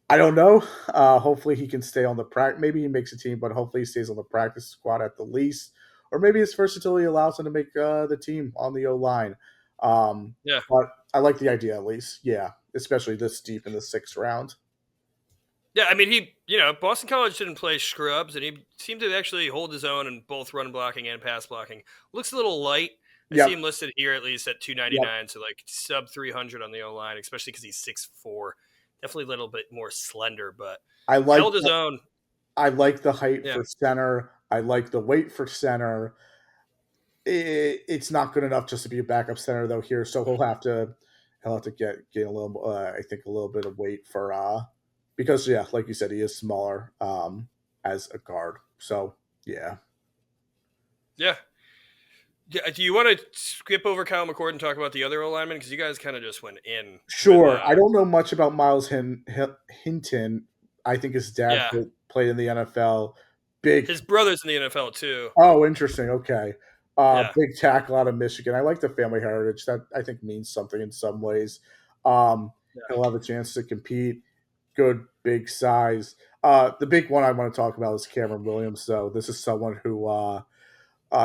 I don't know. Hopefully he can stay on the practice. Maybe he makes a team, but hopefully he stays on the practice squad at the least. Or maybe his versatility allows him to make the team on the O line.
Yeah.
But I like the idea at least. Yeah, especially this deep in the 6th round.
Yeah, I mean, Boston College didn't play scrubs, and he seemed to actually hold his own in both run blocking and pass blocking. Looks a little light. I see him listed here at least at 299, so like sub 300 on the O line, especially because he's 6'4". Definitely a little bit more slender, but he held his own.
I like the height for center. I like the weight for center. It's not good enough just to be a backup center though here, so he'll have to get a little I think a little bit of weight for because like you said, he is smaller as a guard. So yeah.
Yeah. Do you want to skip over Kyle McCord and talk about the other lineman because you guys kind of just went in?
Sure. I don't know much about Miles Hinton. I think his dad played in the NFL.
His brother's in the NFL too.
Oh, interesting. Okay. Big tackle out of Michigan. I like the family heritage. That I think means something in some ways. He'll have a chance to compete. Good big size. The big one I want to talk about is Cameron Williams. So this is someone who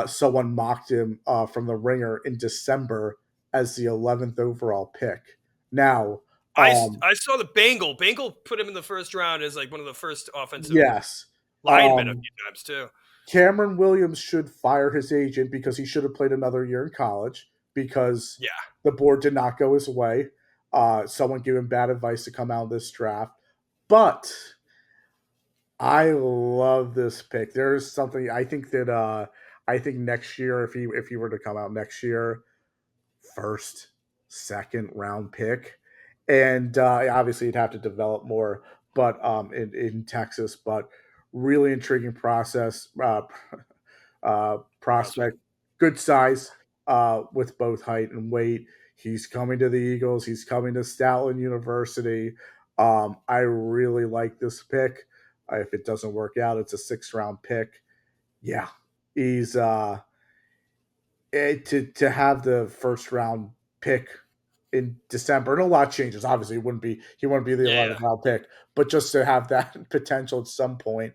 someone mocked him from the Ringer in December as the 11th overall pick. Now,
I saw the Bengal put him in the 1st round as like one of the first offensive linemen a few times too.
Cameron Williams should fire his agent because he should have played another year in college because the board did not go his way. Someone gave him bad advice to come out of this draft. But I love this pick. There's something I think that I think next year, if he were to come out next year, 1st, 2nd round pick, and obviously he'd have to develop more, but in Texas, but really intriguing prospect, good size with both height and weight. He's coming to the Eagles. He's coming to Stoutland University. I really like this pick. If it doesn't work out, it's a 6th round pick. Yeah, he's to have the 1st round pick in December, and a lot changes. Obviously, he wouldn't be the 11th round pick, but just to have that potential at some point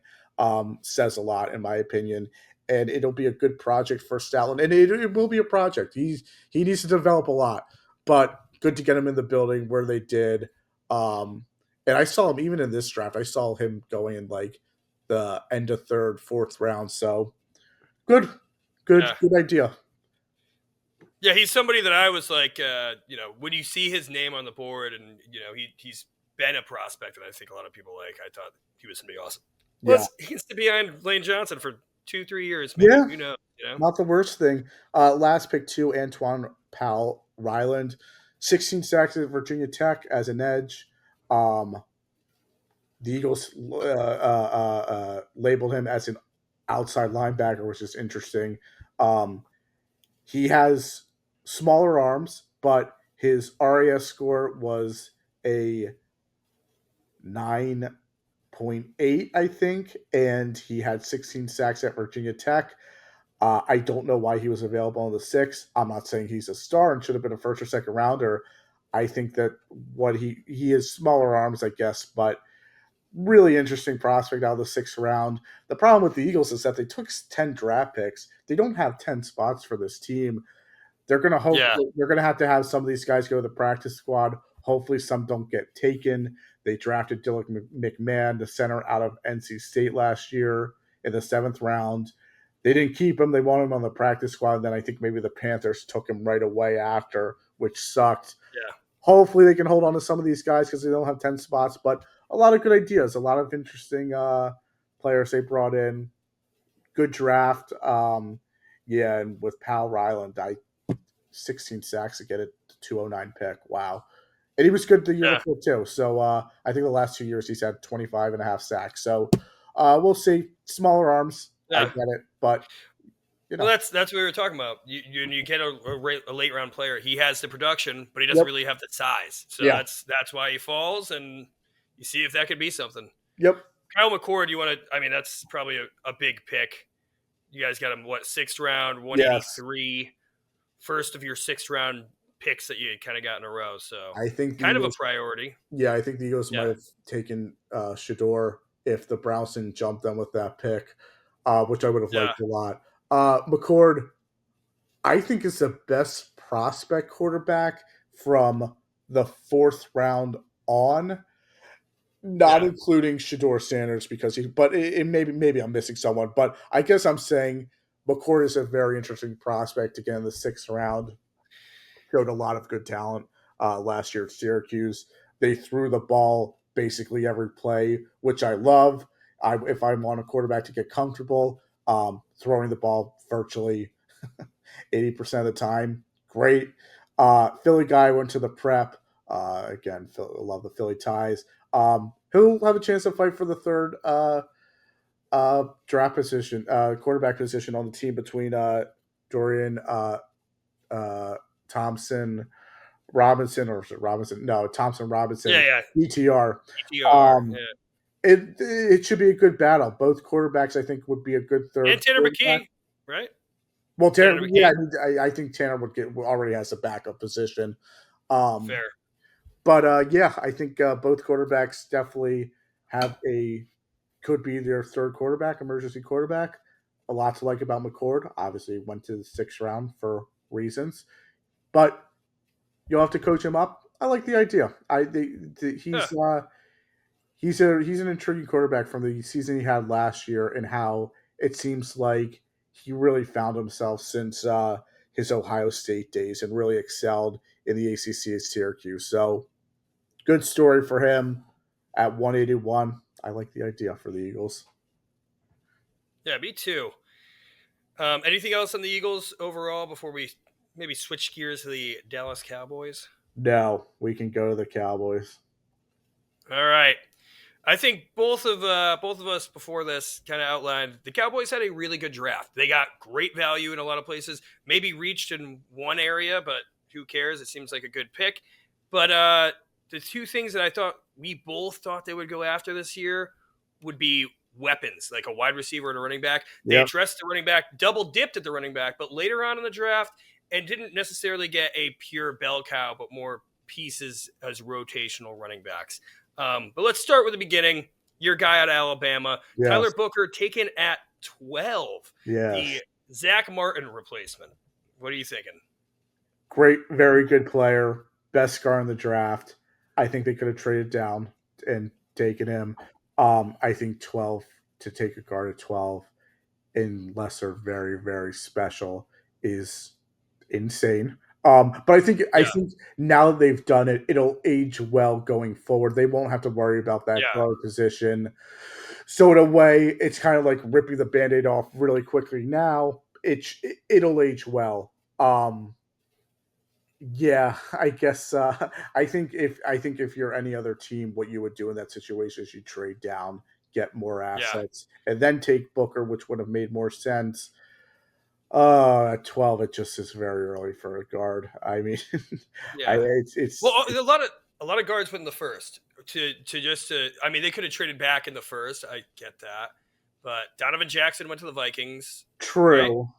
says a lot, in my opinion. And it'll be a good project for Stoutland, and it will be a project. He needs to develop a lot, but good to get him in the building where they did. And I saw him even in this draft. I saw him going in like the end of 3rd, 4th round. So good idea.
Yeah, he's somebody that I was like, when you see his name on the board, and he's been a prospect that I think a lot of people like. I thought he was gonna be awesome. Well, he gets to be behind Lane Johnson for 2-3 years. Maybe.
Yeah,
who knows?
Not the worst thing. Last pick 2, Antoine Powell Ryland, 16 sacks at Virginia Tech as an edge. The Eagles labeled him as an outside linebacker, which is interesting. He has smaller arms, but his RAS score was a 9.8, I think, and he had 16 sacks at Virginia Tech. I don't know why he was available in the 6th. I'm not saying he's a star and should have been a first or second rounder. I think that what he is smaller arms, I guess, but really interesting prospect out of the 6th round. The problem with the Eagles is that they took 10 draft picks. They don't have 10 spots for this team. They're going to hope they're going to have some of these guys go to the practice squad. Hopefully, some don't get taken. They drafted Dylan McMahon, the center out of NC State last year in the 7th round. They didn't keep him. They wanted him on the practice squad. And then I think maybe the Panthers took him right away after, which sucked.
Yeah.
Hopefully, they can hold on to some of these guys because they don't have 10 spots. But a lot of good ideas, a lot of interesting players they brought in. Good draft. Yeah, and with Pal Ryland, 16 sacks to get it to 209 pick. Wow. And he was good the year before too. So I think the last 2 years he's had 25 and a half sacks. So we'll see. Smaller arms. I get it. But you know.
Well, that's what we were talking about. You get a late round player. He has the production, but he doesn't really have the size. So that's why he falls, and you see if that could be something.
Yep.
Kyle McCord, you want to? I mean, that's probably a big pick. You guys got him 6th round, 183. Yes. First of your 6th round picks that you kind of got in a row. So
I think
kind of a priority.
Yeah, I think the Eagles might have taken Shedeur if the Browns didn't jump them with that pick, which I would have liked a lot. McCord, I think, is the best prospect quarterback from the 4th round on. Not including Shedeur Sanders because maybe I'm missing someone, but I guess I'm saying McCord is a very interesting prospect again in the 6th round. Showed a lot of good talent last year at Syracuse. They threw the ball basically every play, which I love. If I want a quarterback to get comfortable, throwing the ball virtually 80% of the time, great. Philly guy went to the prep. Again, love the Philly ties. He'll have a chance to fight for the 3rd draft position, quarterback position on the team between Dorian Thompson Robinson, or is it Robinson? No, Thompson Robinson.
Yeah.
ETR. It should be a good battle. Both quarterbacks, I think, would be a good 3rd.
And Tanner McKee, right?
Well, Tanner I think Tanner already has a backup position.
Fair.
But I think both quarterbacks definitely could be their 3rd quarterback, emergency quarterback. A lot to like about McCord. Obviously, went to the 6th round for reasons, but you'll have to coach him up. I like the idea. He's an intriguing quarterback from the season he had last year, and how it seems like he really found himself since his Ohio State days and really excelled in the ACC at Syracuse. So good story for him at 181. I like the idea for the Eagles.
Yeah, me too. Anything else on the Eagles overall before we maybe switch gears to the Dallas Cowboys?
No, we can go to the Cowboys.
All right. I think both of us before this kind of outlined the Cowboys had a really good draft. They got great value in a lot of places, maybe reached in one area, but who cares? It seems like a good pick. But the 2 things that I thought we both thought they would go after this year would be weapons, like a wide receiver and a running back. They addressed the running back, double dipped at the running back, but later on in the draft, and didn't necessarily get a pure bell cow, but more pieces as rotational running backs. But let's start with the beginning. Your guy out of Alabama, Tyler Booker, taken at 12. The Zach Martin replacement. What are you thinking?
Great, very good player. Best scar in the draft. I think they could have traded down and taken him. I think 12 to take a guard at 12, unless they're very, very special, is insane. But I think now that they've done it, it'll age well going forward. They won't have to worry about that guard position. So in a way, it's kind of like ripping the Band-Aid off really quickly. Now it'll age well. Yeah, I guess. I think if you're any other team, what you would do in that situation is you trade down, get more assets, and then take Booker, which would have made more sense. At 12, it just is very early for a guard. I mean, it's
well, a lot of guards went in the first. I mean, they could have traded back in the first. I get that, but Donovan Jackson went to the Vikings.
True.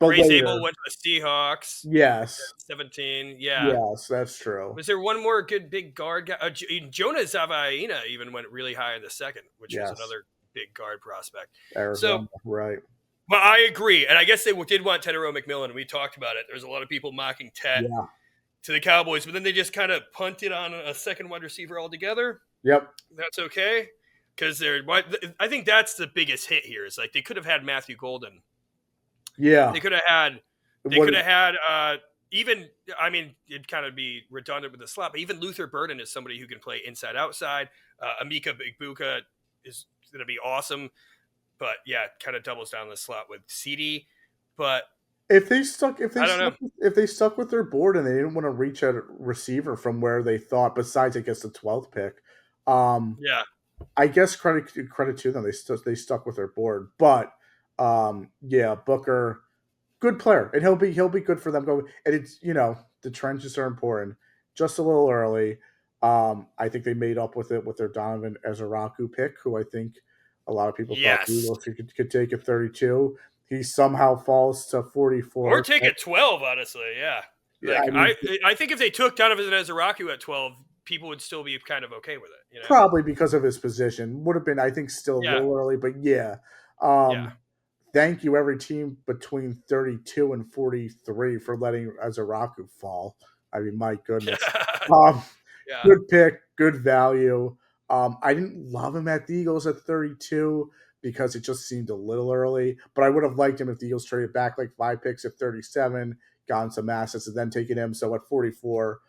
But
Ray
later,
Zabel went to the Seahawks.
yes,
17. Yeah.
yes, that's true.
Was there one more good big guard guy? Jonah Zavaina even went really high in the second, which was another big guard prospect.
Arizona, right.
Well, I agree. And I guess they did want Tedero McMillan. We talked about it. There's a lot of people mocking Ted to the Cowboys, but then they just kind of punted on a second wide receiver altogether.
Yep.
That's okay. Because I think that's the biggest hit here. Is like they could have had Matthew Golden.
Yeah.
They could have had even, I mean, it'd kind of be redundant with the slot, but even Luther Burden is somebody who can play inside outside. Amika Igbuka is going to be awesome. But yeah, it kind of doubles down the slot with CD. But
if they stuck with their board and they didn't want to reach a receiver from where they thought, besides I guess the 12th pick, I guess credit to them. They stuck with their board. But Booker, good player, and he'll be good for them going. And it's the trenches are important. Just a little early. I think they made up with it with their Donovan Ezeraku pick, who I think a lot of people thought the Eagles could take at 32. He somehow falls to 44.
Or take at 12, honestly, yeah. I think if they took Donovan Ezeraku at 12, people would still be kind of okay with it.
Probably because of his position. Would have been, I think, still a little early, but thank you, every team between 32 and 43 for letting Ezeraku fall. I mean, my goodness. Good pick, good value. I didn't love him at the Eagles at 32 because it just seemed a little early, but I would have liked him if the Eagles traded back like 5 picks at 37, gotten some assets, and then taken him. So at 44,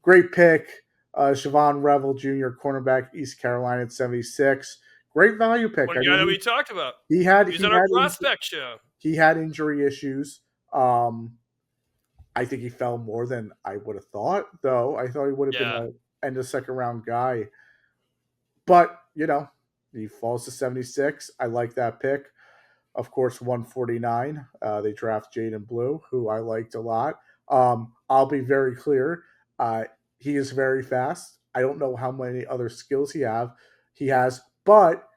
great pick. Siobhan Revel Jr., cornerback, East Carolina at 76. Great value pick.
One guy that we talked about.
He's
on our prospect show.
He had injury issues. I think he fell more than I would have thought, though. I thought he would have been an end of second round guy. But, he falls to 76. I like that pick. Of course, 149. They draft Jaden Blue, who I liked a lot. I'll be very clear. He is very fast. I don't know how many other skills he has, but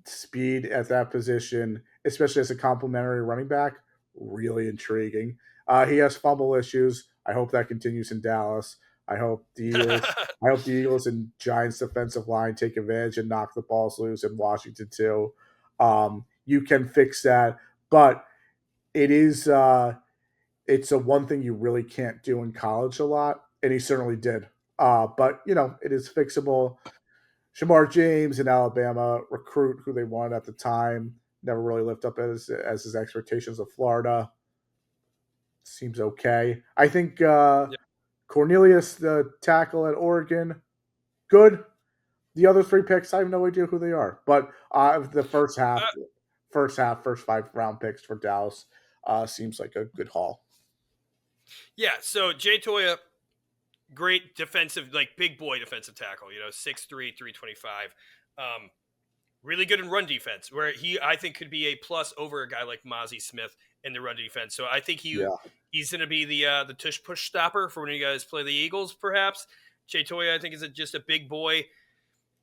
speed at that position, especially as a complementary running back, really intriguing. He has fumble issues. I hope that continues in Dallas. I hope the Eagles and Giants defensive line take advantage and knock the balls loose in Washington too. You can fix that, but it is it's a one thing you really can't do in college a lot, and he certainly did. But it is fixable. Shamar James in Alabama, recruit who they wanted at the time, never really lived up as his expectations of Florida. Seems okay. I think Cornelius, the tackle at Oregon, good. The other 3 picks, I have no idea who they are. But the first 5 round picks for Dallas seems like a good haul.
Yeah, so Jay Toya, great defensive, like big boy defensive tackle, 6'3", 325. Really good in run defense, where I think could be a plus over a guy like Mozzie Smith in the run defense. So I think he's going to be the tush push stopper for when you guys play the Eagles, perhaps. Jay Toya, I think, is just a big boy,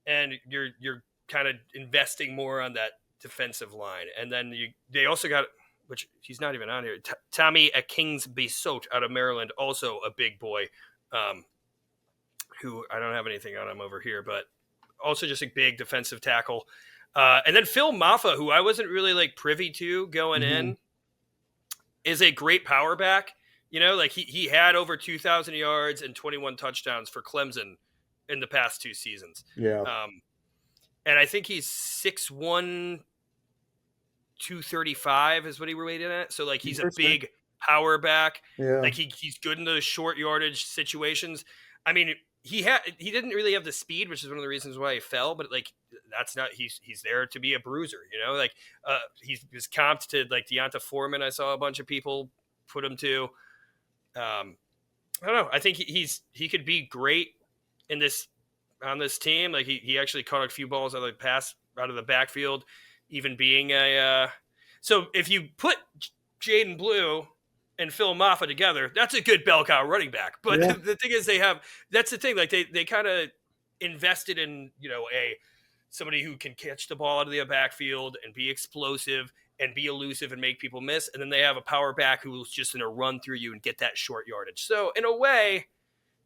and you're kind of investing more on that defensive line. And then they also got, which he's not even on here, Tommy Kingsby-Sote out of Maryland, also a big boy, who I don't have anything on him over here, but also just a big defensive tackle. And then Phil Maffa, who I wasn't really privy to going in, is a great power back. He had over 2,000 yards and 21 touchdowns for Clemson in the past 2 seasons.
Yeah.
And I think he's 6'1", 235 is what he rated at. So he's a big power back.
Yeah.
He's good in those short yardage situations. I mean, he didn't really have the speed, which is one of the reasons why he fell, but that's not, he's there to be a bruiser, he was comped to Deonta Foreman. I saw a bunch of people put him to, I don't know. I think he could be great on this team. He actually caught a few balls out of the backfield, even being so if you put Jaden Blue and Phil Maffa together, that's a good bell cow running back. But the thing is, that's the thing. They kind of invested in, somebody who can catch the ball out of the backfield and be explosive and be elusive and make people miss. And then they have a power back who's just going to run through you and get that short yardage. So in a way,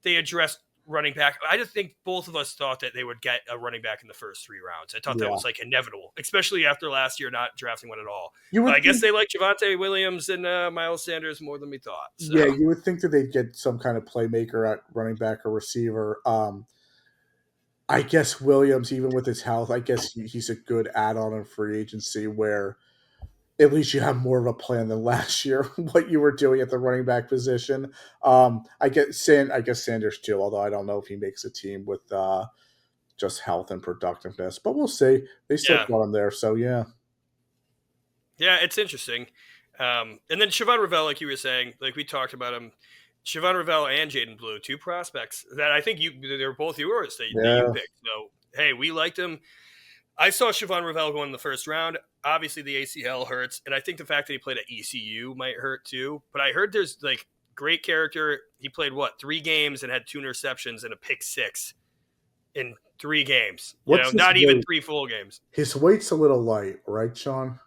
they addressed running back. I just think both of us thought that they would get a running back in the first 3 rounds. I thought that was like inevitable, especially after last year not drafting one at all. But I guess they like Javonte Williams and Miles Sanders more than we thought. So.
Yeah, you would think that they'd get some kind of playmaker at running back or receiver. I guess Williams, even with his health, I guess he's a good add-on in free agency where at least you have more of a plan than last year, what you were doing at the running back position. I guess Sanders too, although I don't know if he makes a team with just health and productiveness. But we'll see. They still got him there, so yeah.
Yeah, it's interesting. And then Siobhan Revell, like you were saying, like we talked about him, Siobhan Revell and Jaden Blue, 2 prospects that I think they're both yours that you picked. So, hey, we liked them. I saw Siobhan Revell go in the first round. Obviously, the ACL hurts, and I think the fact that he played at ECU might hurt too. But I heard there's like great character. He played 3 games and had 2 interceptions and a pick 6 in 3 games. Not even 3 full games.
His weight's a little light, right, Sean?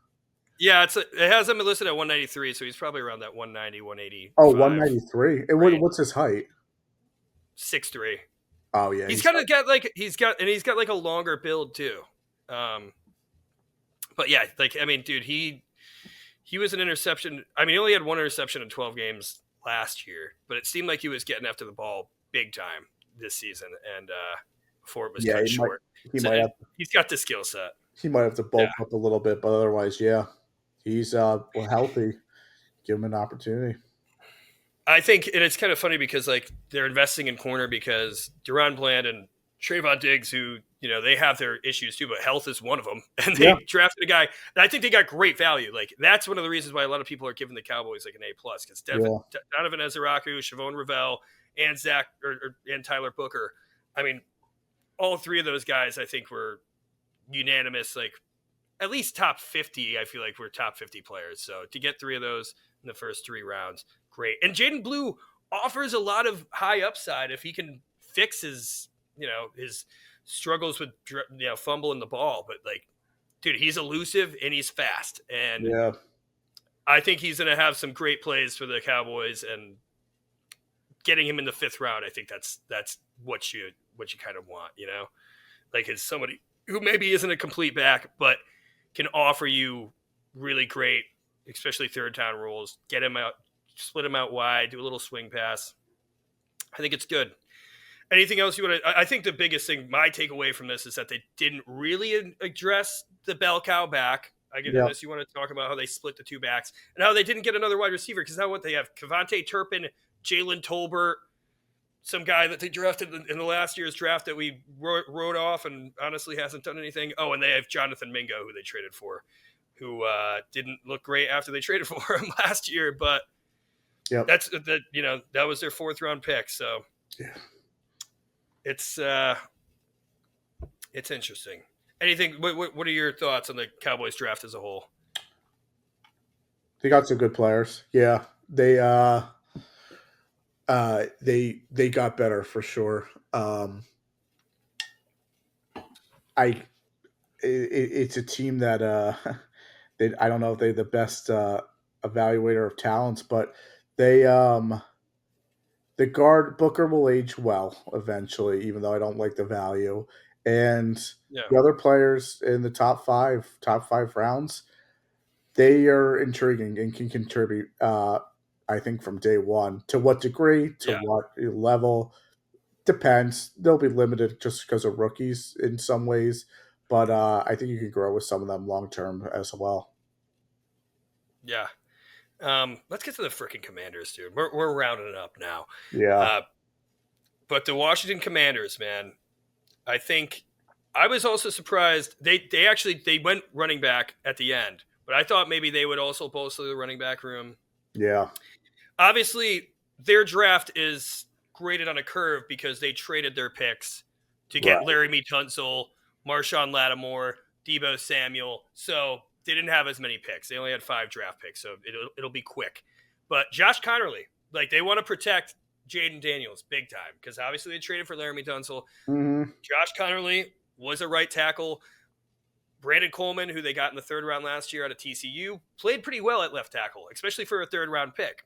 Yeah, it has him listed at 193, so he's probably around that 190, 180.
Oh, 193. And what's his height?
6'3".
Oh yeah,
he's got like a longer build too. But yeah, like I mean, dude, he was an interception. I mean, he only had 1 interception in 12 games last year, but it seemed like he was getting after the ball big time this season, and before it was cut short. He's got the skill set.
He might have to bulk up a little bit, but otherwise, yeah. He's healthy. Give him an opportunity.
I think, and it's kind of funny because like they're investing in corner because Duron Bland and Trayvon Diggs, who they have their issues too, but health is one of them, and they drafted a guy. And I think they got great value. Like that's one of the reasons why a lot of people are giving the Cowboys like an A+ because Donovan Ezeraku, Siobhan Revell, and and Tyler Booker. I mean, all 3 of those guys I think were unanimous, like at least top 50. I feel like we're top 50 players. So to get 3 of those in the first 3 rounds, great. And Jaden Blue offers a lot of high upside if he can fix his struggles with fumbling the ball. But like, dude, he's elusive and he's fast, and I think he's going to have some great plays for the Cowboys. And getting him in the 5th round, I think that's what you kind of want, like as somebody who maybe isn't a complete back, but can offer you really great, especially 3rd down rules. Get him out, split him out wide, do a little swing pass. I think it's good. Anything else you want to? I think the biggest thing, my takeaway from this, is that they didn't really address the bell cow back. I get this. You want to talk about how they split the 2 backs and how they didn't get another wide receiver because now what they have: Kevontae Turpin, Jalen Tolbert, some guy that they drafted in the last year's draft that we wrote off and honestly hasn't done anything. Oh, and they have Jonathan Mingo, who they traded for, who didn't look great after they traded for him last year. But that was their 4th round pick. So it's interesting. Anything? What are your thoughts on the Cowboys draft as a whole?
They got some good players. Yeah, they got better for sure. It's a team that I don't know if they're the best evaluator of talents, but they the guard Booker will age well eventually, even though I don't like the value. And the other players in the top five rounds, they are intriguing and can contribute. I think from day one. To what degree, to what level, depends. They'll be limited just because of rookies in some ways, but I think you can grow with some of them long term as well.
Yeah. Let's get to the freaking Commanders, dude. We're rounding it up now.
Yeah.
But the Washington Commanders, man, I think I was also surprised. They went running back at the end, but I thought maybe they would also bolster the running back room.
Yeah.
Obviously, their draft is graded on a curve because they traded their picks to get Laramie Tunsil, Marshawn Lattimore, Deebo Samuel. So they didn't have as many picks. They only had 5 draft picks, so it'll be quick. But Josh Connerly, like they want to protect Jaden Daniels big time because obviously they traded for Laramie Tunsil.
Mm-hmm.
Josh Connerly was a right tackle. Brandon Coleman, who they got in the 3rd round last year out of TCU, played pretty well at left tackle, especially for a 3rd round pick.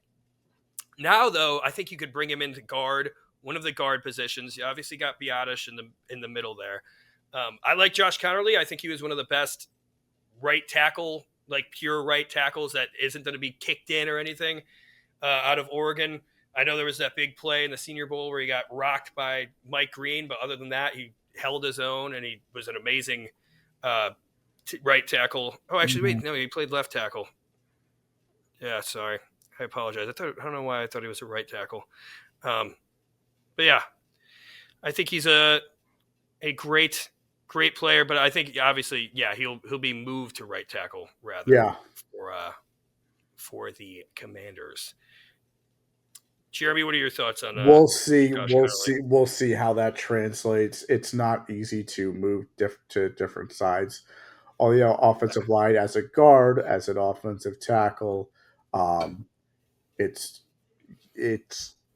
Now, though, I think you could bring him into guard, one of the guard positions. You obviously got Biotish in the middle there. I like Josh Connerly. I think he was one of the best right tackle, like pure right tackles that isn't going to be kicked in or anything out of Oregon. I know there was that big play in the Senior Bowl where he got rocked by Mike Green, but other than that, he held his own and he was an amazing right tackle. Oh, actually, wait, no, he played left tackle. Yeah, sorry. I apologize. I don't know why I thought he was a right tackle. But yeah, I think he's a great player, but I think obviously, yeah, he'll be moved to right tackle rather for the Commanders. Jeremy, what are your thoughts on that?
We'll see how that translates. It's not easy to move to different sides. Offensive line as a guard, as an offensive tackle, it's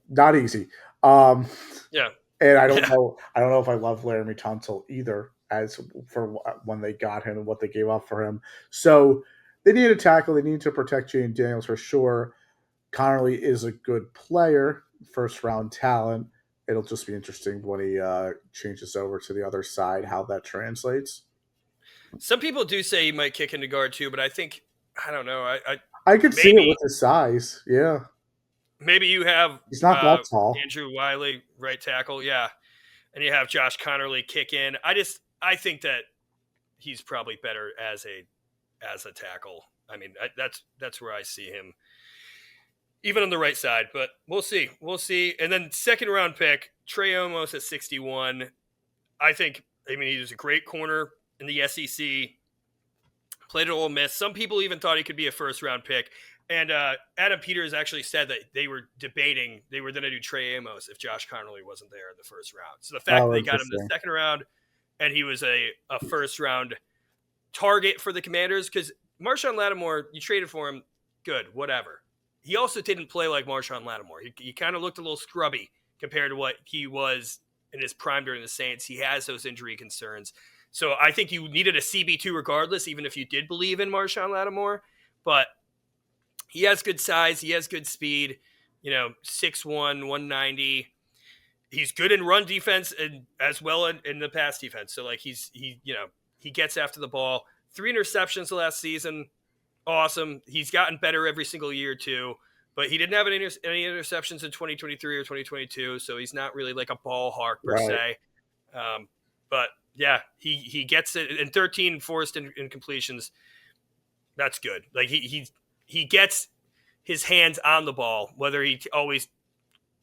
not easy.
Yeah.
And I don't know if I love Laramie Tunsil either, as for when they got him and what they gave up for him. So they need a tackle. They need to protect Jane Daniels for sure. Connerly is a good player, 1st round talent. It'll just be interesting when he changes over to the other side, how that translates.
Some people do say he might kick into guard too, but I think, I don't know.
I could see it with his size. Yeah.
Maybe you have
he's not that tall.
Andrew Wiley, right tackle. Yeah. And you have Josh Connerly kick in. I think that he's probably better as a tackle. I mean, that's where I see him, even on the right side. But we'll see. And then 2nd round pick, Trey Omos at 61. I mean, he was a great corner in the SEC. Played at Ole Miss. Some people even thought he could be a 1st round pick. And Adam Peters actually said that they were debating they were going to do Trey Amos if Josh Connerly wasn't there in the 1st round. So the fact that they got him in the 2nd round and he was a 1st round target for the Commanders, because Marshawn Lattimore, you traded for him, good, whatever. He also didn't play like Marshawn Lattimore. He kind of looked a little scrubby compared to what he was in his prime during the Saints. He has those injury concerns. So I think you needed a CB2 regardless, even if you did believe in Marshawn Lattimore. But he has good size. He has good speed, 6'1", 190. He's good in run defense and as well in the pass defense. So like he gets after the ball. 3 interceptions the last season. Awesome. He's gotten better every single year too, but he didn't have any interceptions in 2023 or 2022. So he's not really like a ball hawk per se. But yeah, he gets it in 13 forced incompletions. That's good. Like he gets his hands on the ball, whether he always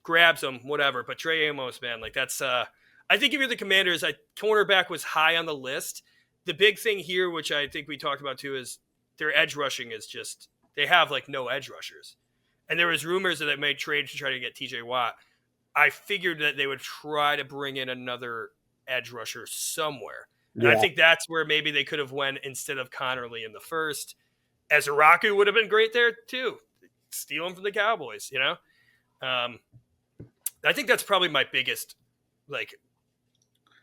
grabs them, whatever. But Trey Amos, man, like that's I think if you're the Commanders, cornerback was high on the list. The big thing here, which I think we talked about too, is their edge rushing is just, they have like no edge rushers. And there was rumors that they made trade to try to get TJ Watt. I figured that they would try to bring in another edge rusher somewhere. And I think that's where maybe they could have went instead of Connerly in the 1st. Ezraku would have been great there too. Steal him from the Cowboys, I think that's probably my biggest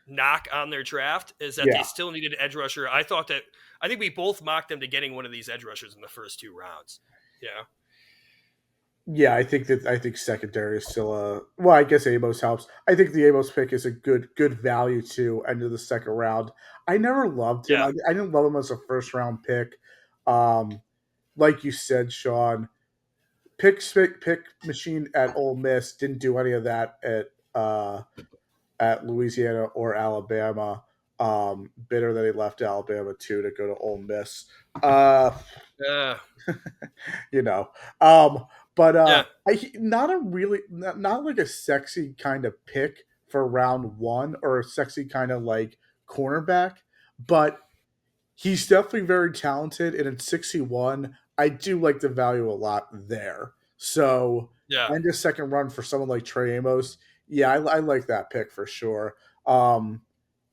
knock on their draft is that they still needed an edge rusher. I think we both mocked them to getting one of these edge rushers in the first 2 rounds.
Yeah, I think secondary is still I guess Amos helps. I think the Amos pick is a good value to end of the 2nd round. I never loved him. I didn't love him as a 1st round pick. Like you said, Sean, pick machine at Ole Miss didn't do any of that at Louisiana or Alabama. Bitter that he left Alabama too to go to Ole Miss. Not like a sexy kind of pick for round 1 or a sexy kind of like cornerback, but he's definitely very talented. And at 61, I do like the value a lot there. So and a 2nd run for someone like Trey Amos. Yeah, I like that pick for sure.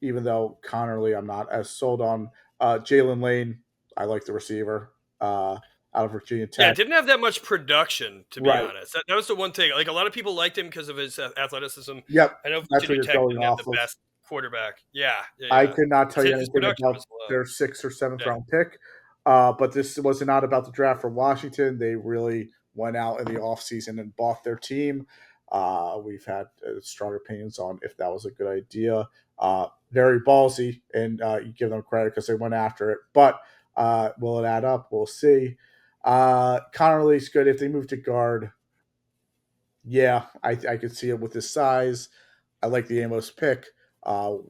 Even though Connerly, I'm not as sold on. Jalen Lane, I like the receiver out of Virginia Tech.
Yeah, didn't have that much production, to be honest. That was the one thing. Like, a lot of people liked him because of his athleticism.
Yep.
I know Virginia Tech didn't have the best quarterback. Yeah.
I could not tell you
His
anything
production
about
was low.
their 6th or 7th round pick. But this was not about the draft for Washington. They really went out in the offseason and bought their team. We've had strong opinions on if that was a good idea. Very ballsy, and you give them credit because they went after it. But will it add up? We'll see. Connor Lee's good. If they move to guard, yeah, I could see it with his size. I like the Amos pick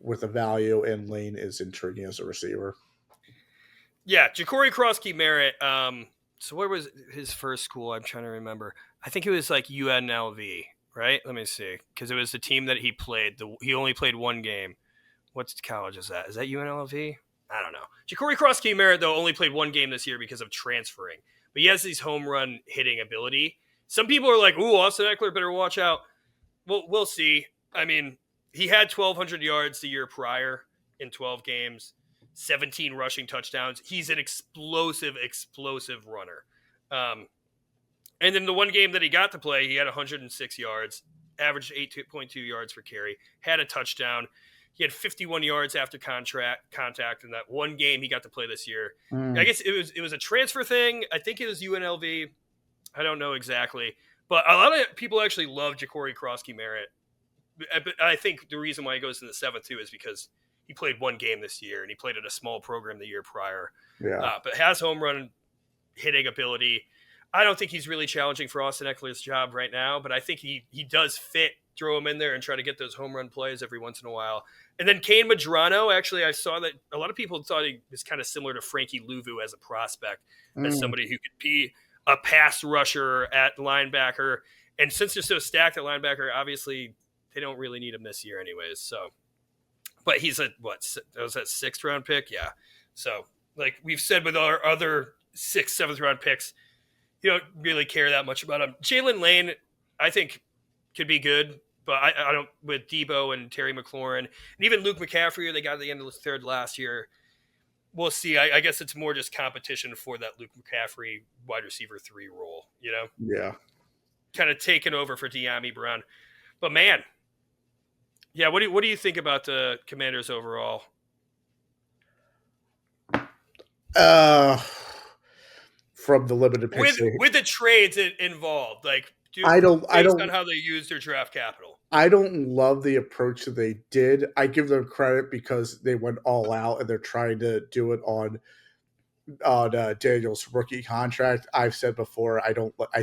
with the value, and Lane is intriguing as a receiver.
Yeah, Ja'Cory Krosky Merritt. So where was his first school? I'm trying to remember. I think it was like UNLV, right? Let me see, because it was the team that he played. He only played one game. What college is that? Is that UNLV? I don't know. Ja'Cory Krosky Merritt, though, only played one game this year because of transferring. But he has these home run hitting ability. Some people are like, ooh, Austin Eckler better watch out. Well, we'll see. I mean, he had 1,200 yards the year prior in 12 games, 17 rushing touchdowns. He's an explosive runner. And then the one game that he got to play, he had 106 yards, averaged 8.2 yards per carry, had a touchdown. He had 51 yards after contact in that one game he got to play this year. I guess it was a transfer thing. I think it was UNLV. I don't know exactly. But a lot of people actually love Ja'Cory Krosky Merritt. But I think the reason why he goes in the 7th, too, is because he played one game this year, and he played at a small program the year prior.
Yeah.
But has home run hitting ability. I don't think he's really challenging for Austin Eckler's job right now, but I think he does fit. Throw him in there and try to get those home run plays every once in a while. And then Kane Madrano, actually, I saw that a lot of people thought he was kind of similar to Frankie Louvu as a prospect, as somebody who could be a pass rusher at linebacker. And since they're so stacked at linebacker, obviously they don't really need him this year anyways. So, but he's that was that 6th round pick? Yeah. So like we've said with our other 6th, 7th round picks, you don't really care that much about him. Jalen Lane, I think could be good, but I don't with Debo and Terry McLaurin and even Luke McCaffrey, who they got at the end of the 3rd last year. We'll see. I guess it's more just competition for that Luke McCaffrey wide receiver 3 role, you know?
Yeah.
Kind of taking over for De'Ami Brown. But man, yeah, what do you think about the Commanders overall?
From the limited picks
with the trades involved, like
I don't
on how they use their draft capital.
I don't love the approach that they did. I give them credit because they went all out and they're trying to do it on Daniel's rookie contract. I've said before, I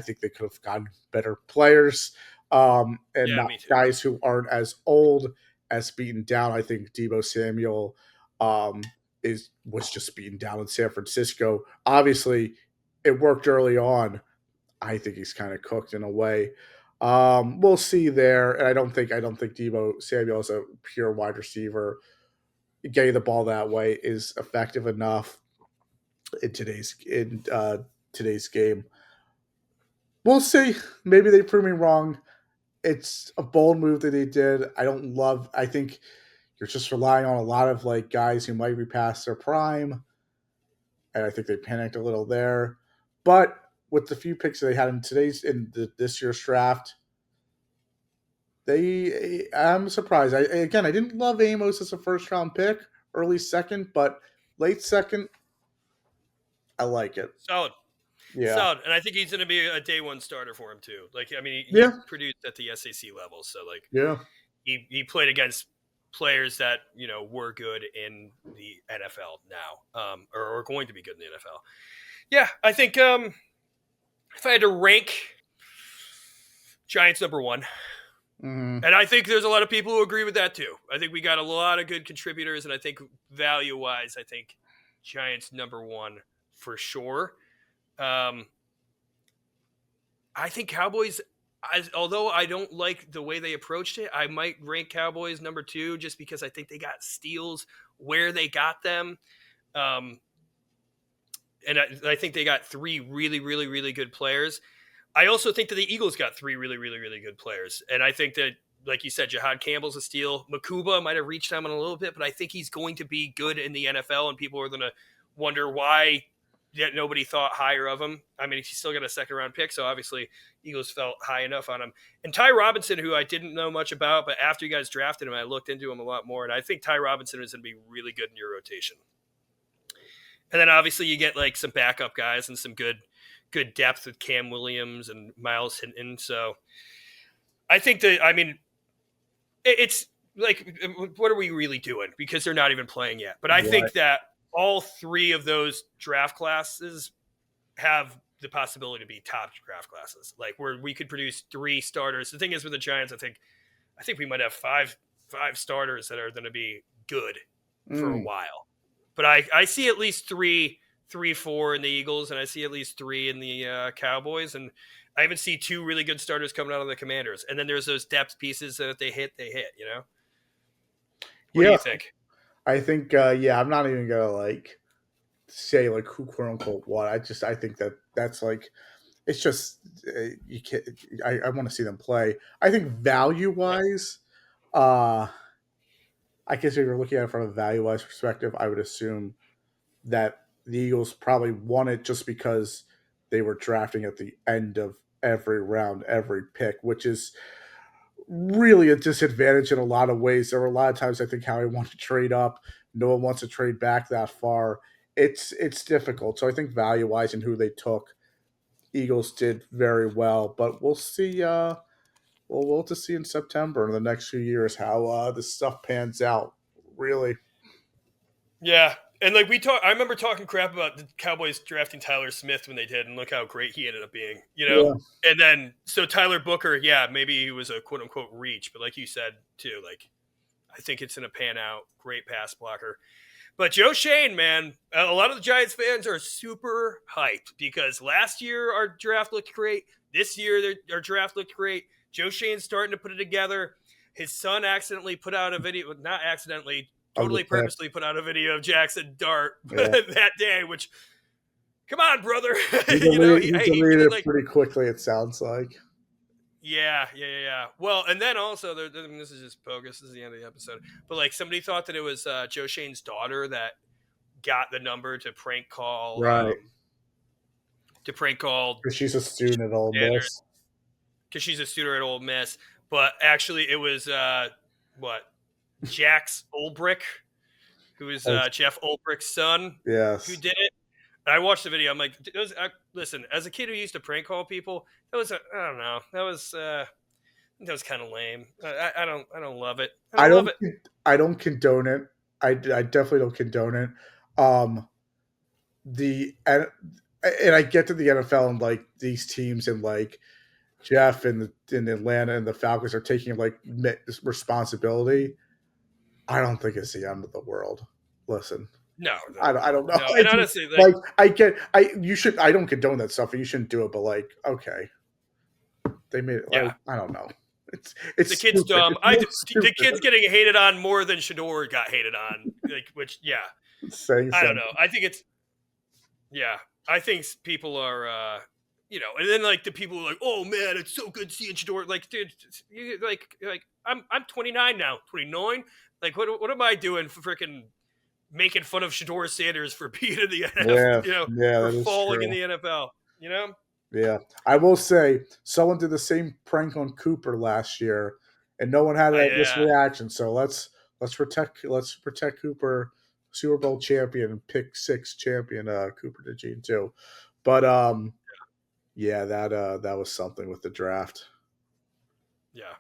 think they could have gotten better players and not guys who aren't as old as beaten down. I think Deebo Samuel was just beaten down in San Francisco. Obviously, it worked early on. I think he's kind of cooked in a way. We'll see there. And I don't think Deebo Samuel is a pure wide receiver. Getting the ball that way is effective enough in today's game. We'll see. Maybe they prove me wrong. It's a bold move that they did. I think you're just relying on a lot of like guys who might be past their prime. And I think they panicked a little there. But with the few picks they had this year's draft, I'm surprised. I didn't love Amos as a 1st round pick, early 2nd, but late 2nd, I like it.
Solid.
Yeah.
Solid. And I think he's going to be a day 1 starter for him too. Like, I mean, he produced at the SEC level. So like, he played against players that, you know, were good in the NFL now, or are going to be good in the NFL. Yeah. I think, if I had to rank, Giants number 1.
Mm-hmm.
And I think there's a lot of people who agree with that too. I think we got a lot of good contributors, and I think value-wise, I think Giants number 1 for sure. I think Cowboys, although I don't like the way they approached it, I might rank Cowboys number 2 just because I think they got steals where they got them. And I think they got 3 really, really, really good players. I also think that the Eagles got 3 really, really, really good players. And I think that, like you said, Jahad Campbell's a steal. Makuba might have reached them in a little bit, but I think he's going to be good in the NFL, and people are going to wonder why yet nobody thought higher of him. I mean, he still got a second-round pick, so obviously Eagles felt high enough on him. And Ty Robinson, who I didn't know much about, but after you guys drafted him, I looked into him a lot more, and I think Ty Robinson is going to be really good in your rotation. And then obviously you get like some backup guys and some good depth with Cam Williams and Miles Hinton. So I think that, I mean, it's like, what are we really doing? Because they're not even playing yet. But I think that all three of those draft classes have the possibility to be top draft classes, like where we could produce 3 starters. The thing is with the Giants, I think we might have five starters that are going to be good for a while. But I see at least 3, 4 in the Eagles, and I see at least 3 in the Cowboys, and I even see 2 really good starters coming out of the Commanders. And then there's those depth pieces that if they hit, you know? What do you think?
I think, I'm not even going to like say like who quote unquote what. I think that's like, it's just, you can't, I want to see them play. I think value wise, I guess if you're looking at it from a value wise perspective, I would assume that the Eagles probably won it just because they were drafting at the end of every round, every pick, which is really a disadvantage in a lot of ways. There were a lot of times I think Howie wanted to trade up. No one wants to trade back that far. It's difficult. So I think value wise and who they took, Eagles did very well. But we'll see. We'll have to see in September in the next few years how this stuff pans out. Really.
Yeah. And like I remember talking crap about the Cowboys drafting Tyler Smith when they did, and look how great he ended up being, you know? Yeah. And then, so Tyler Booker, maybe he was a quote unquote reach, but like you said too, like, I think it's going to pan out. Great pass blocker. But Joe Shane, man, a lot of the Giants fans are super hyped because last year our draft looked great. This year our draft looked great. Joe Shane's starting to put it together. His son accidentally put out a video, not accidentally, totally purposely put out a video of Jackson Dart that day, which, come on, brother.
He deleted it pretty quickly, it sounds like.
Yeah. Well, and then also, this is just bogus. This is the end of the episode. But like, somebody thought that it was Joe Shane's daughter that got the number to prank call.
Right.
Because
she's a student at Ole Miss.
Because she's a student at Ole Miss. But actually, it was Jax Ulbrich, who is Jeff Ulbrich's son.
Yes.
Who did it. I watched the video. I'm like, listen, as a kid who used to prank call people, I don't know. That was kind of lame. I don't love it. I
don't condone it. I definitely don't condone it. And I get to the NFL and like these teams and like Jeff and in Atlanta and the Falcons are taking like responsibility. I don't think it's the end of the world. Listen.
No,
I don't know.
No, and honestly,
I don't condone that stuff. And you shouldn't do it, but like, okay, they made it. Like, I don't know. It's
the kid's dumb. The kid's getting hated on more than Shador got hated on. Like, which, I don't know. I think it's, I think people are, and then like the people are like, oh man, it's so good seeing Shador. Like, dude, I'm 29 now, 29. Like, what am I doing for freaking making fun of Shador Sanders for being in the NFL, for falling in the NFL, you know?
Yeah. I will say someone did the same prank on Cooper last year and no one had this reaction. So let's protect Cooper, Super Bowl champion and pick 6 champion, Cooper DeJean too. But that was something with the draft.
Yeah.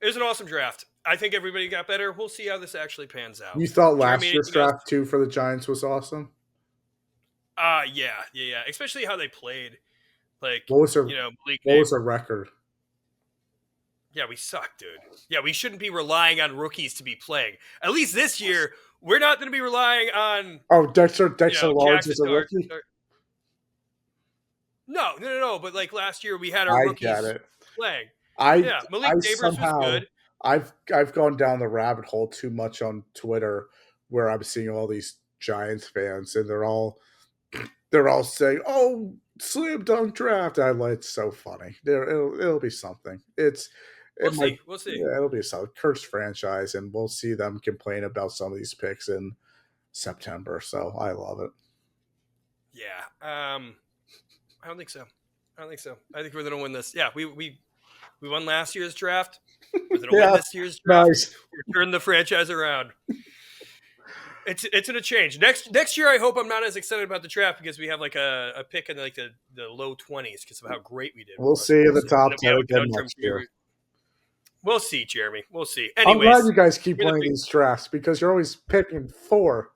It was an awesome draft. I think everybody got better. We'll see how this actually pans out.
You thought last year's draft too for the Giants was awesome?
Yeah. Especially how they played. Like,
what was their record?
Yeah, we suck, dude. Yeah, we shouldn't be relying on rookies to be playing. At least this year, we're not going to be relying on.
Oh, Dexter Lawrence is a rookie.
No. But like last year, we had our rookies playing. Malik Davis was good.
I've gone down the rabbit hole too much on Twitter where I'm seeing all these Giants fans and they're all saying, "Oh, slam dunk draft." It's so funny. It'll be something. We'll see. Yeah, it'll be some cursed franchise, and we'll see them complain about some of these picks in September. So I love it.
Yeah. I don't think so. I think we're going to win this. Yeah, we won last year's draft. We're going to win this year's draft.
Nice.
We're turning the franchise around. It's going to change. Next year, I hope I'm not as excited about the draft because we have like a pick in like the low 20s because of how great we did.
We'll see in the top 10 again next year.
We'll see, Jeremy. We'll see. Anyways,
I'm glad you guys keep winning these drafts because you're always picking 4.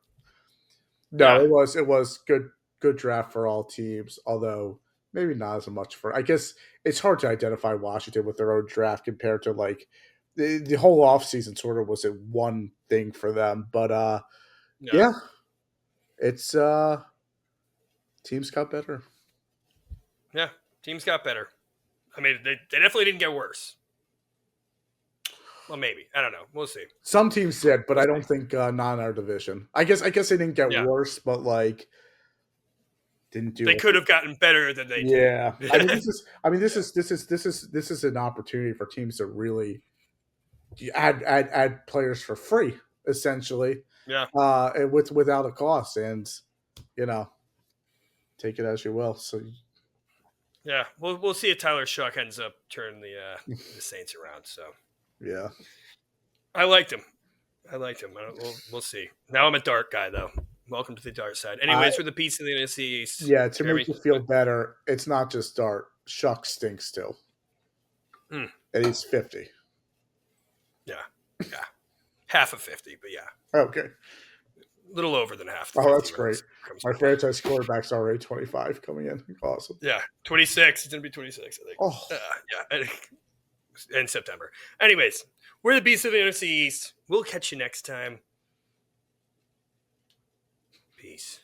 No, it was good draft for all teams, although maybe not as much for. I guess it's hard to identify Washington with their own draft compared to like the whole offseason sort of was a one thing for them. But yeah, it's teams got better.
Yeah, teams got better. I mean, they definitely didn't get worse. Well, maybe. I don't know. We'll see.
Some teams did, but I don't think not in our division. I guess they didn't get worse, but like didn't do.
They could have gotten better than they did.
Yeah. I mean, this is an opportunity for teams to really add players for free, essentially.
Yeah.
Without a cost, and take it as you will. So.
Yeah, we'll see if Tyler Shuck ends up turning the Saints around. So.
Yeah.
I liked him. We'll see. Now I'm a dark guy, though. Welcome to the dark side. Anyways, for the piece of the NFC East.
Yeah, to make you feel better, it's not just dark. Shuck stinks too. And he's 50.
Yeah. Half of 50, but yeah.
Okay.
A little over than half.
Oh, that's great. My franchise quarterback's already 25 coming in. Awesome.
Yeah, 26. It's going to be 26, I think.
Oh.
Yeah. In September. Anyways, we're the Beasts of the NFC East. We'll catch you next time. Peace.